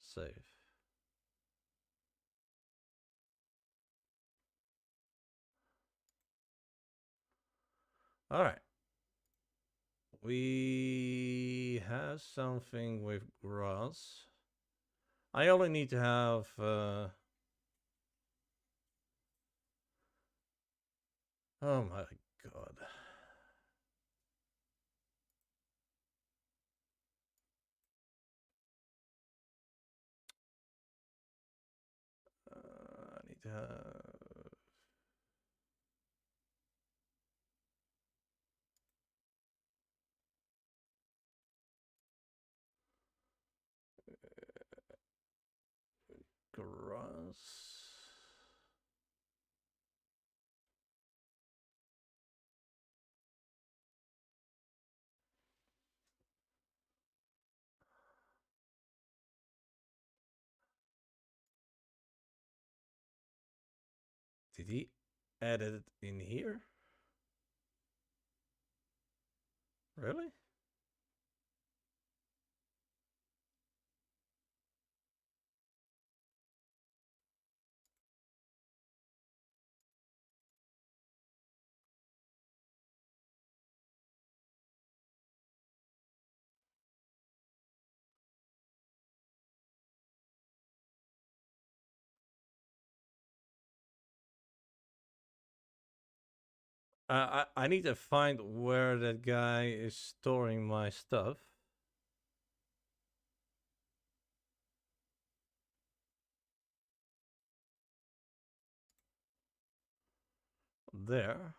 Save. All right. We have something with grass. I only need to have... oh my god. I need to have... grass. Did he edit it in here? Really? I need to find where that guy is storing my stuff. There.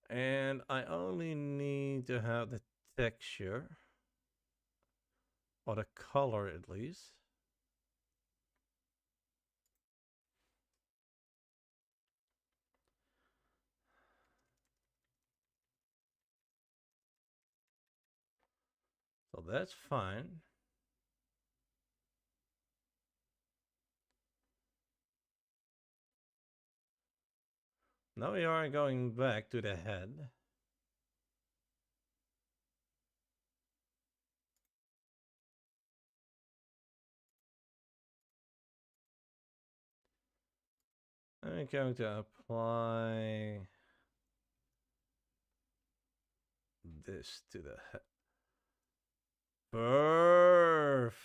And I only need to have the texture. Or the color at least. So that's fine. Now we are going back to the head. I'm going to apply this to the head. Perfect.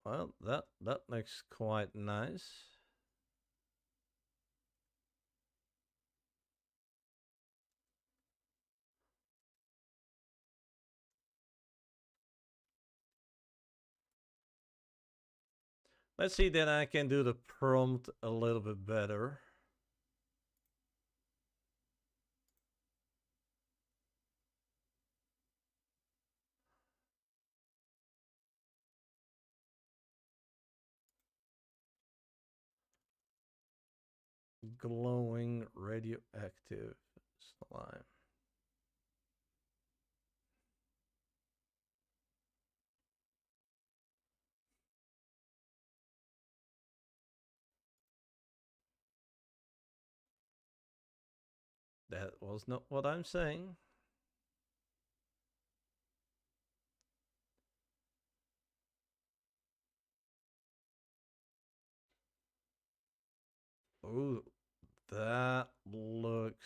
Well, that looks quite nice. Let's see that I can do the prompt a little bit better. Glowing radioactive slime. That was not what I'm saying. Ooh, that looks...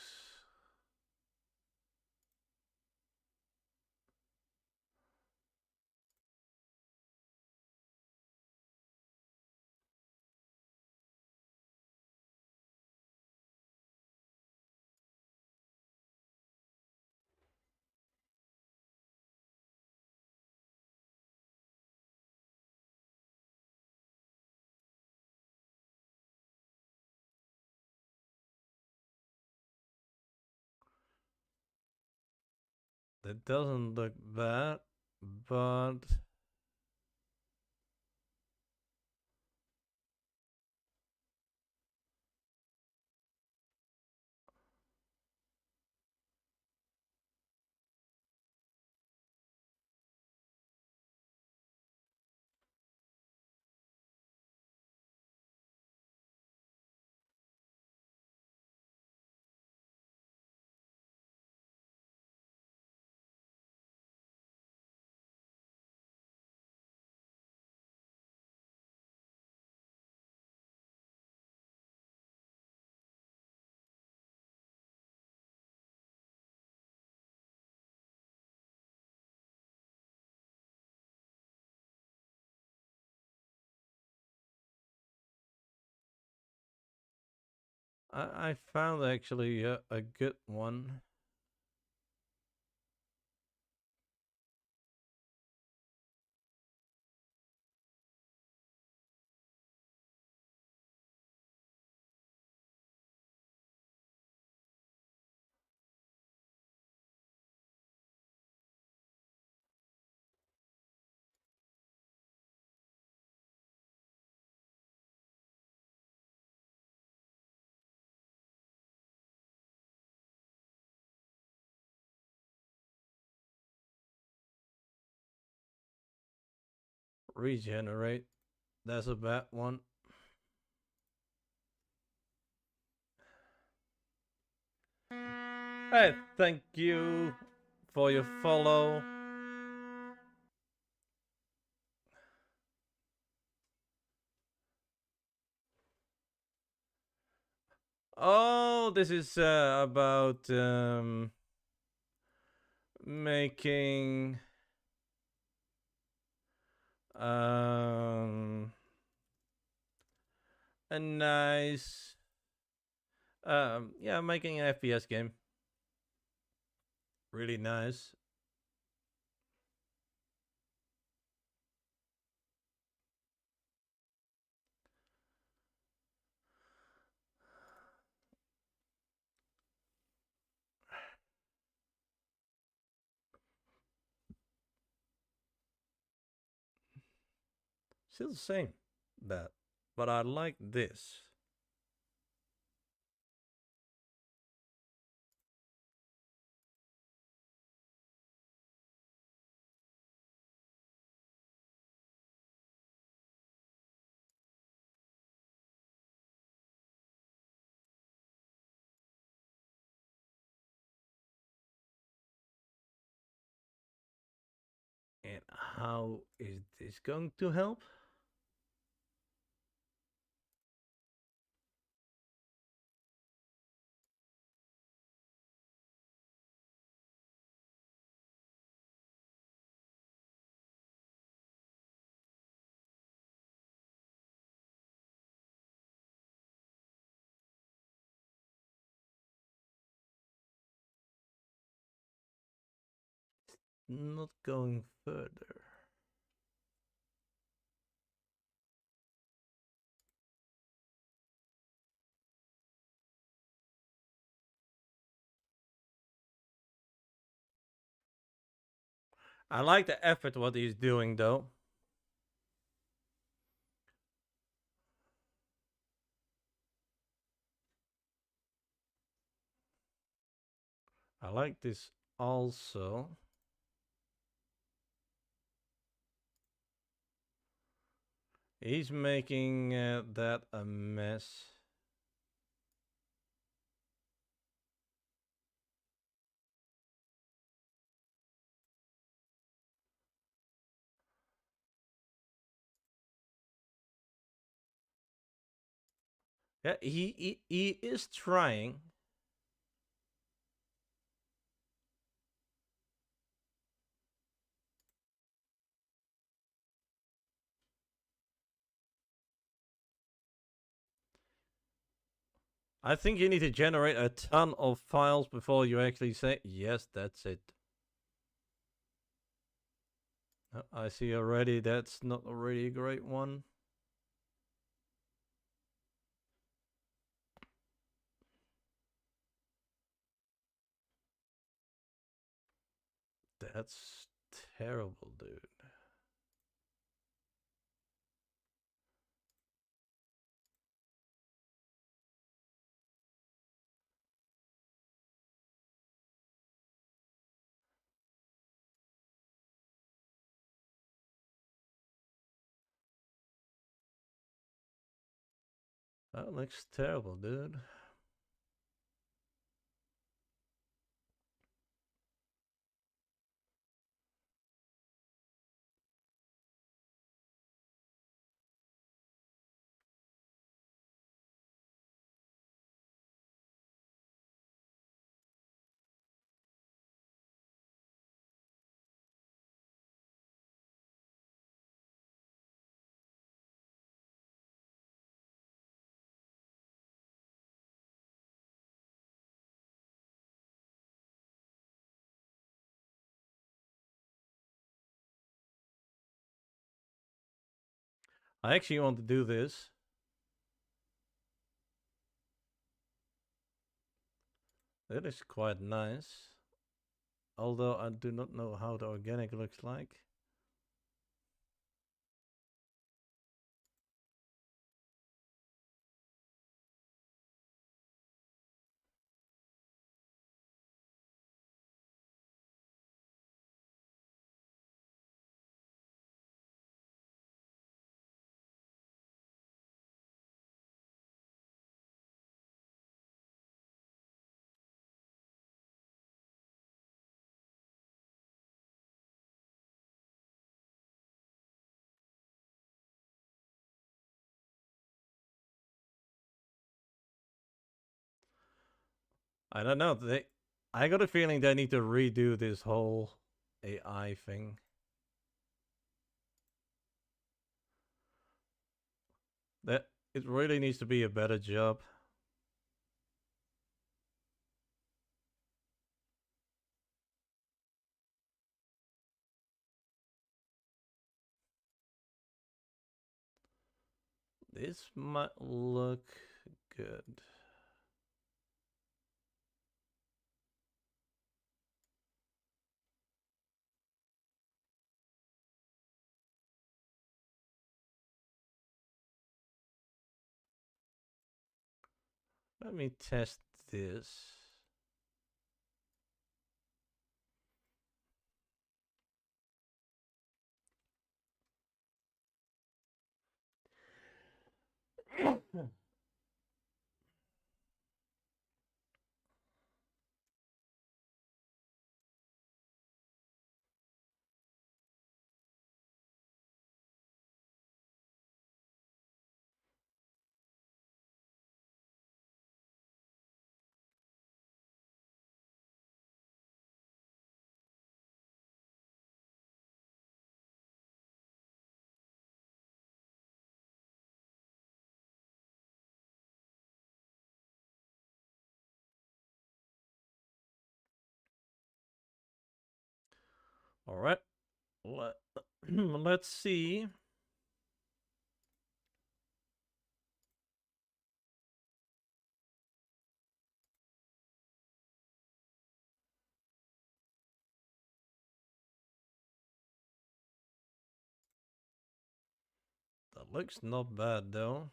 That doesn't look bad, but I found actually a good one. Regenerate. That's a bad one. Hey, thank you for your follow. Oh, this is about making um a nice yeah, making an FPS game. Really nice. Still the same, that, but I like this. And how is this going to help? Not going further. I like the effort what he's doing though. I like this also. He's making that a mess. Yeah, he is trying. I think you need to generate a ton of files before you actually say, yes, that's it. I see already that's not already a great one. That's terrible, dude. That looks terrible, dude. I actually want to do this. That is quite nice. Although I do not know how the organic looks like. I don't know. I got a feeling they need to redo this whole AI thing. That it really needs to be a better job. This might look good. Let me test this. All right. Let's see. That looks not bad though.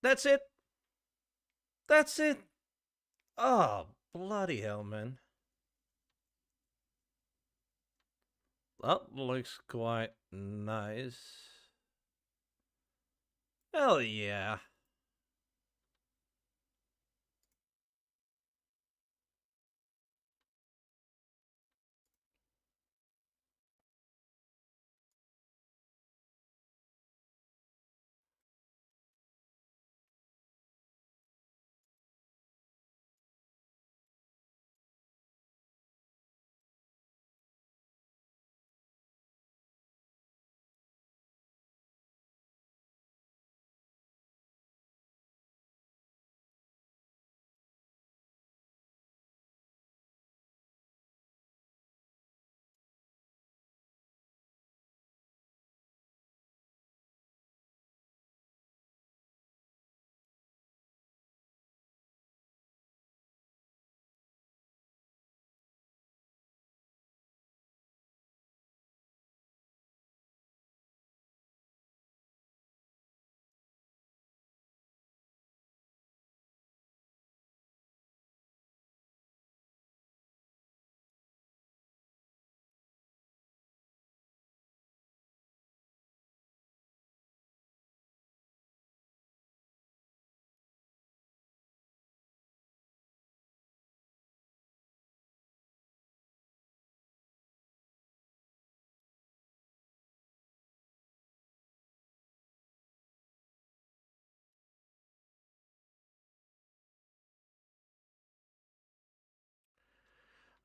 That's it. That's it. Oh, bloody hell, man. That looks quite nice. Hell yeah.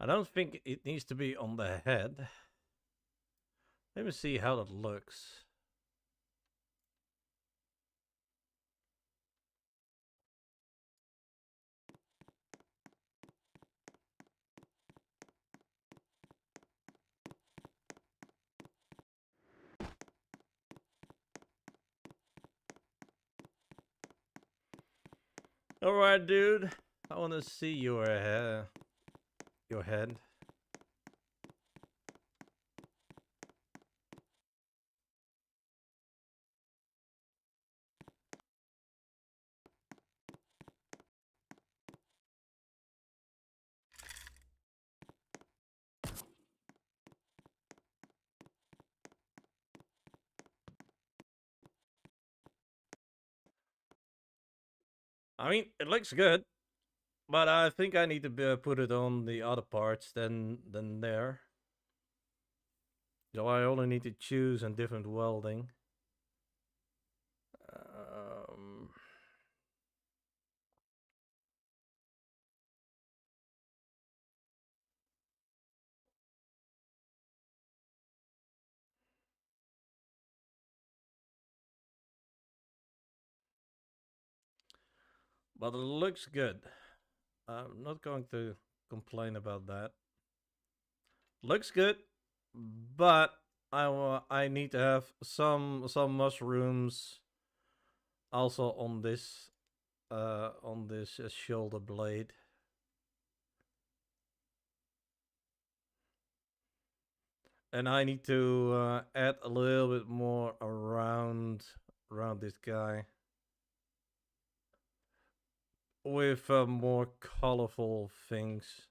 I don't think it needs to be on the head. Let me see how that looks. Alright, dude. I want to see your head. I mean, it looks good, but I think I need to put it on the other parts than there. So I only need to choose a different welding. Um, but it looks good. I'm not going to complain about that. Looks good, but I need to have some mushrooms also on this shoulder blade. And I need to add a little bit more around this guy with more colorful things.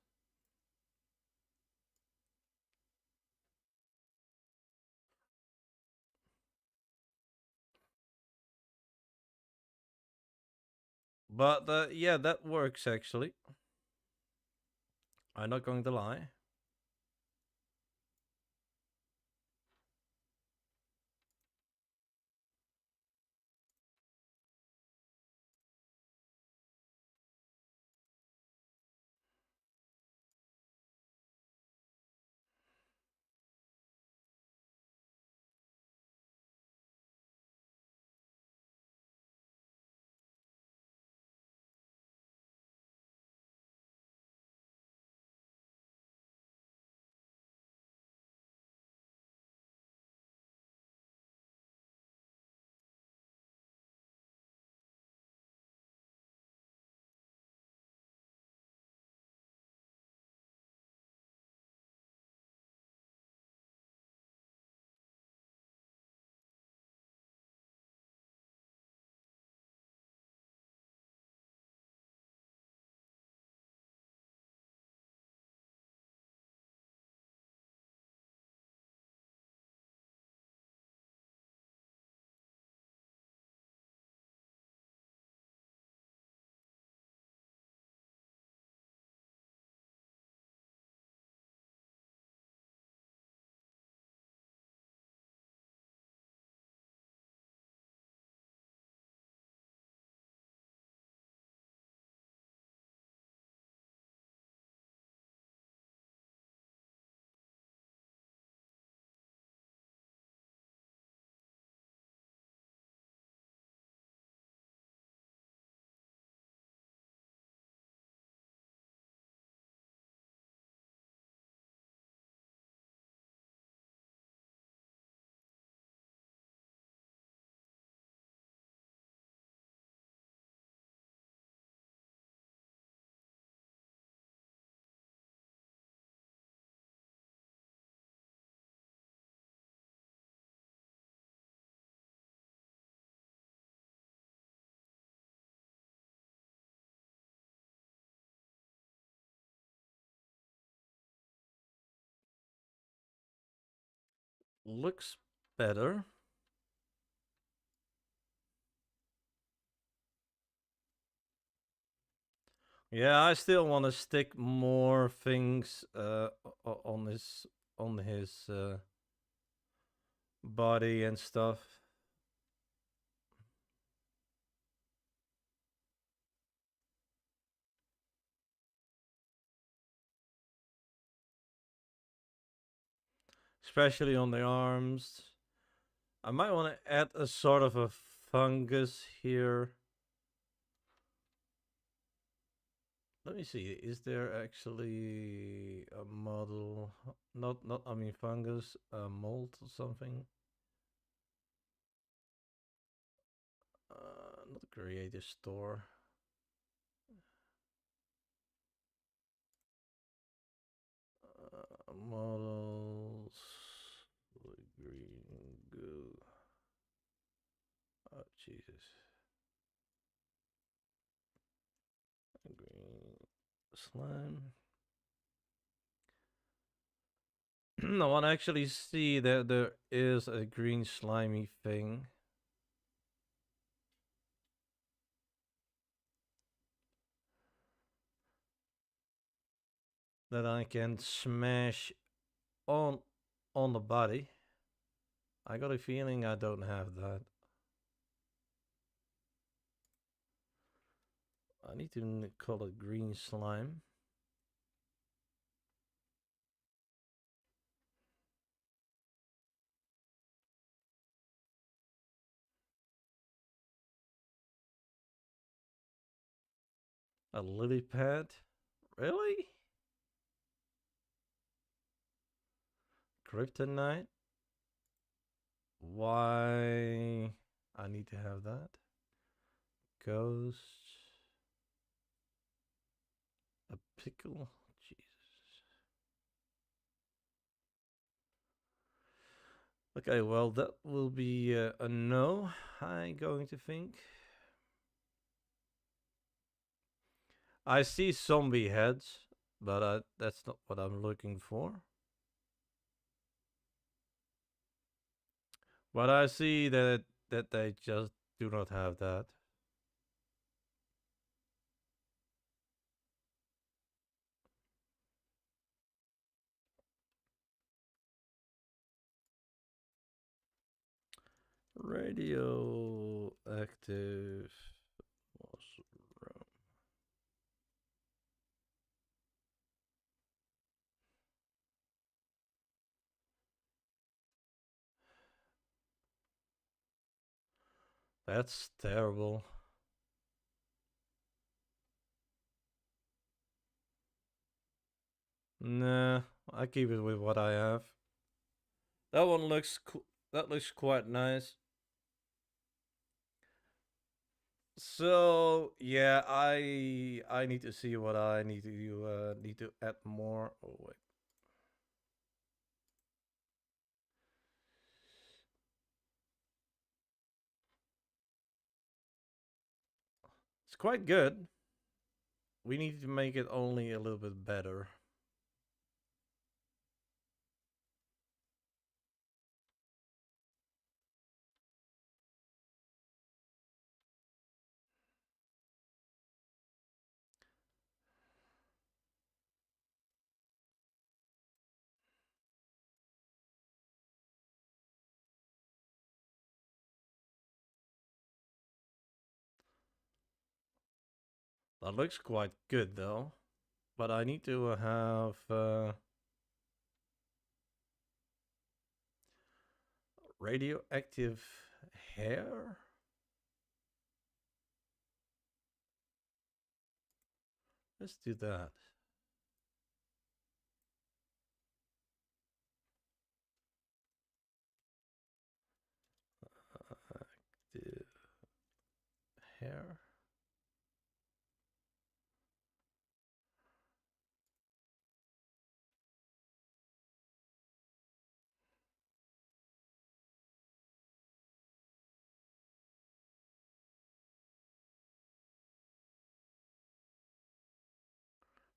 But yeah, that works actually. I'm not going to lie. Looks better. Yeah, I still want to stick more things on his body and stuff. especially on the arms. I might want to add a sort of a fungus here. Let me see. Is there actually a model? Not. I mean fungus, mold or something. Not creative store. Models. Green goo. Oh Jesus. Green slime. I want to actually see that there is a green slimy thing. That I can smash on the body. I got a feeling I don't have that. I need to call it green slime. A lily pad? Really? Kryptonite? Why? I need to have that. Ghost. A pickle? Jesus. Okay, well, that will be a no, I'm going to think. I see zombie heads, but that's not what I'm looking for. But I see that they just do not have that. Radioactive mushroom. That's terrible. Nah, I keep it with what I have. That one looks that looks quite nice. So yeah, I need to see what I need to add more. Oh wait. It's quite good. We need to make it only a little bit better. That looks quite good though. But I need to have radioactive hair. Let's do that. Active hair.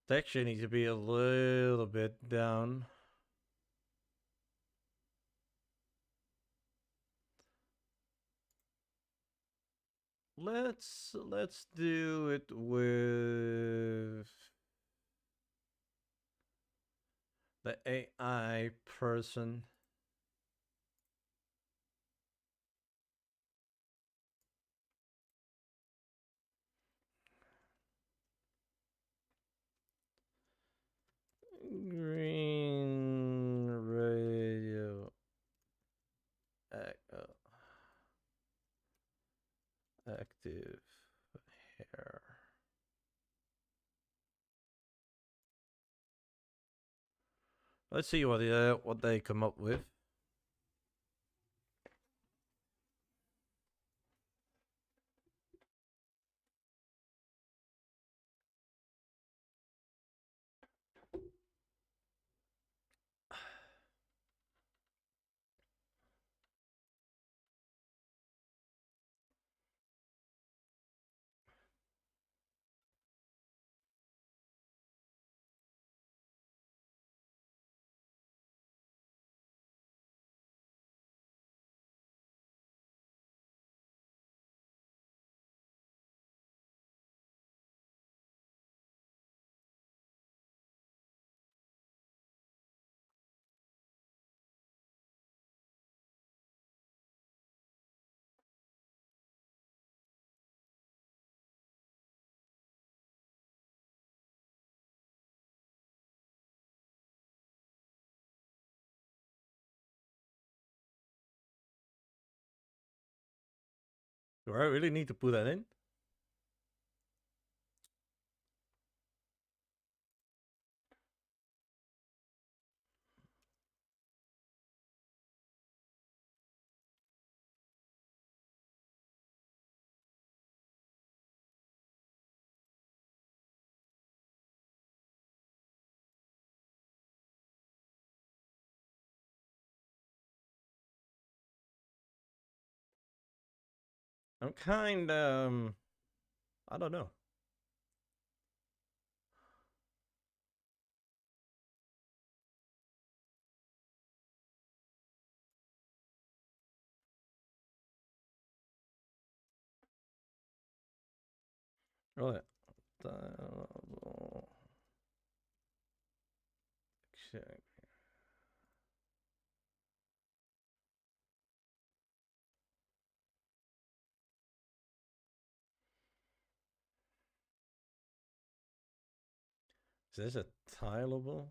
Texture needs to be a little bit down. Let's do it with the AI person. Green radio active hair. Let's see what they come up with. Do I really need to put that in? I'm kind I don't know. Right. Check. Is this a tileable?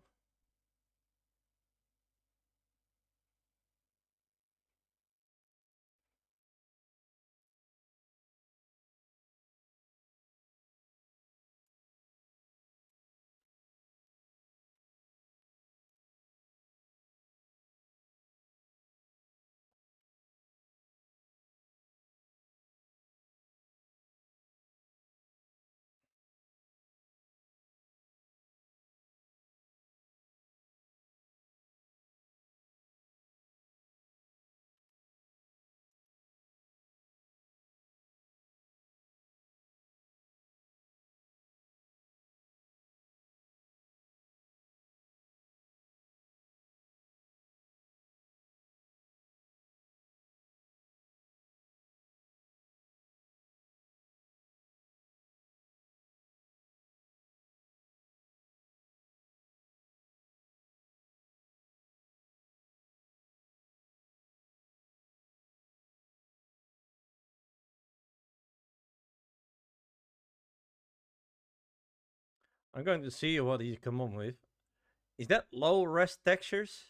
I'm going to see what he come up with. Is that low res textures?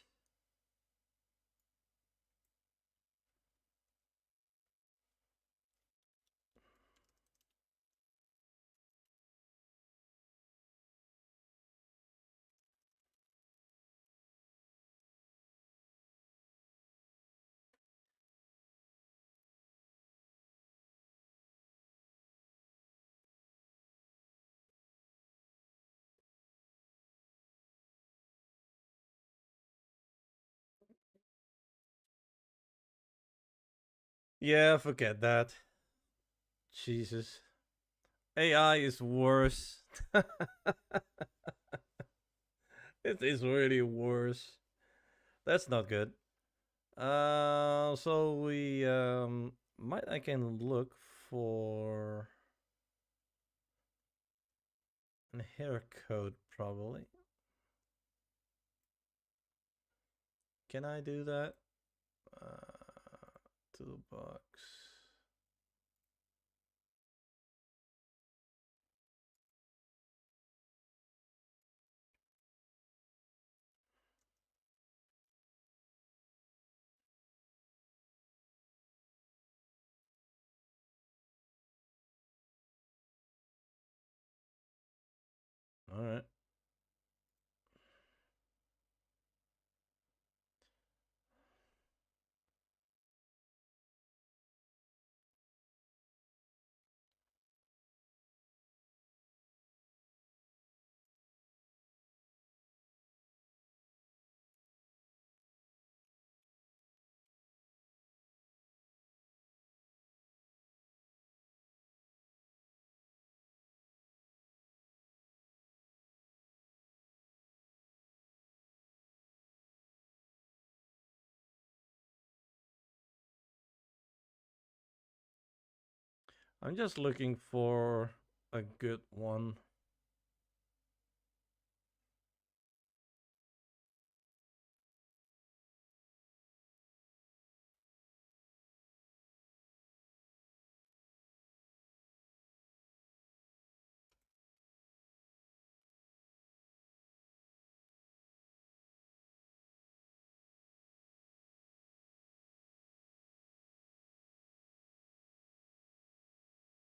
Yeah, forget that. Jesus. AI is worse. It is really worse. That's not good. So we might I can look for a hair code probably. Can I do that? Toolbox. I'm just looking for a good one.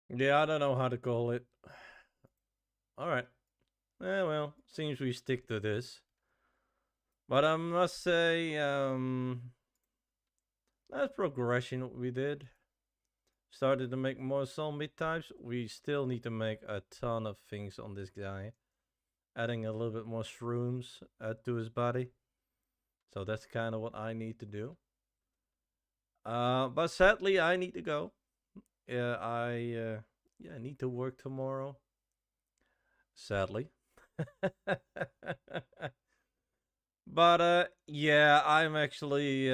Yeah, I don't know how to call it. Alright. Well, seems we stick to this. But I must say, that's progression what we did. Started to make more zombie types. We still need to make a ton of things on this guy. Adding a little bit more shrooms to his body. So that's kind of what I need to do. But sadly, I need to go. I need to work tomorrow. Sadly. But yeah, I'm actually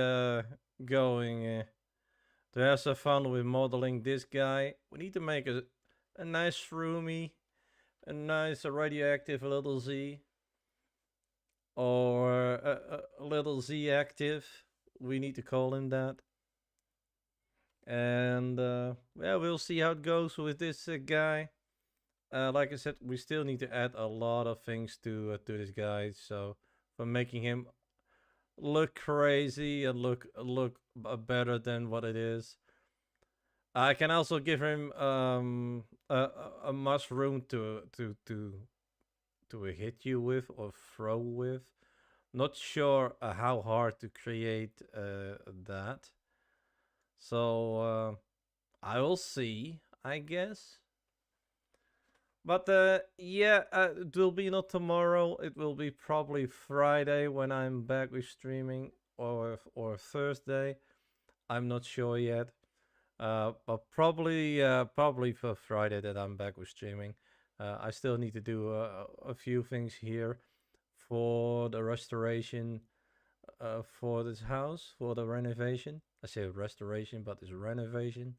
going to have some fun with modeling this guy. We need to make a nice shroomy, a nice radioactive little Z, or a little Z active. We need to call him that. And yeah, we'll see how it goes with this guy. Like I said, we still need to add a lot of things to this guy. So for making him look crazy and look better than what it is. I can also give him a mushroom to hit you with or throw with. Not sure how hard to create that. So I will see, I guess. But yeah, it will be not tomorrow. It will be probably Friday when I'm back with streaming, or Thursday. I'm not sure yet. But probably for Friday that I'm back with streaming. I still need to do a few things here for the restoration for this house, for the renovation. I say restoration, but it's renovation.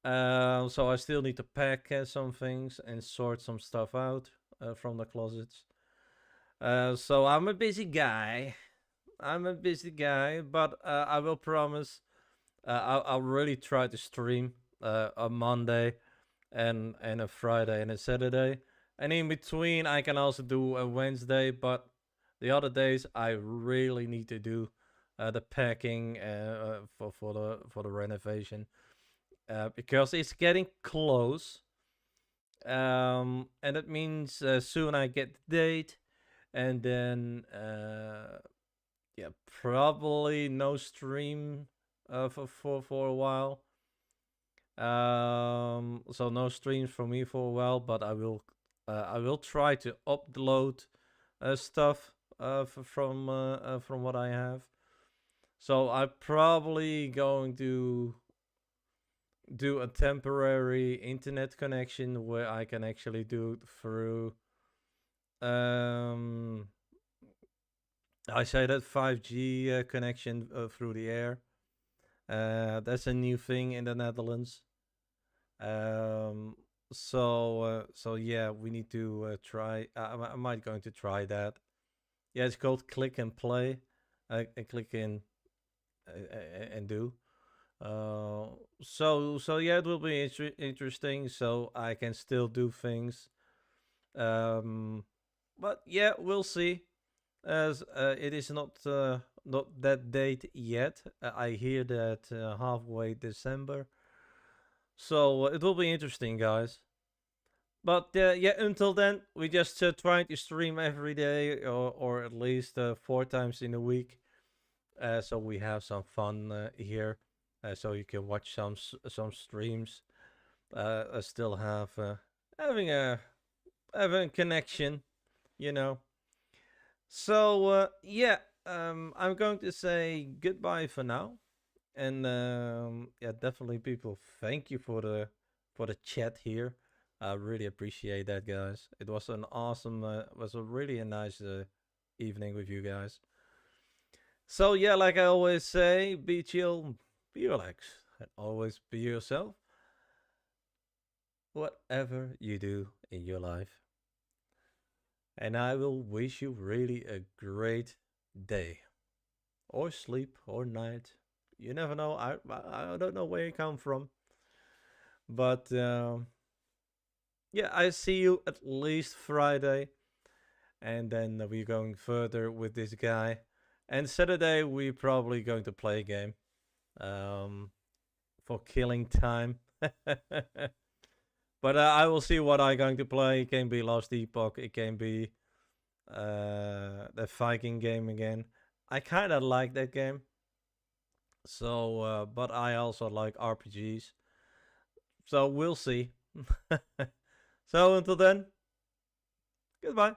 So I still need to pack some things and sort some stuff out from the closets. So I'm a busy guy. But I will promise I'll really try to stream a Monday and a Friday and a Saturday. And in between, I can also do a Wednesday, but the other days I really need to do the packing for the renovation because it's getting close. And it means soon I get the date, and then yeah, probably no stream for a while. So no streams for me for a while, but I will try to upload stuff from what I have. So I'm probably going to do a temporary internet connection where I can actually do it through I say that 5G connection through the air. That's a new thing in the Netherlands. So yeah, we need to try. I might going to try that. Yeah, it's called Click and Play. Click in and do. So yeah, it will be interesting. So I can still do things. But yeah, we'll see. As it is not that date yet. I hear that halfway December. So it will be interesting, guys. But yeah, until then, we just trying to stream every day, or at least 4 times in a week. So we have some fun here. So you can watch some streams. I still have having a connection, you know. So yeah, I'm going to say goodbye for now, and yeah, definitely, people, thank you for the chat here. I really appreciate that, guys. It was an awesome, was a really a nice evening with you guys. So yeah, like I always say, be chill, be relaxed, and always be yourself. whatever you do in your life. And I will wish you really a great day. Or sleep, or night. You never know. I don't know where you come from. But yeah, I see you at least Friday. And then we're going further with this guy. And Saturday, we're probably going to play a game. For killing time. But I will see what I'm going to play. It can be Lost Epoch. It can be the Viking game again. I kind of like that game. So, but I also like RPGs. So we'll see. So until then, goodbye.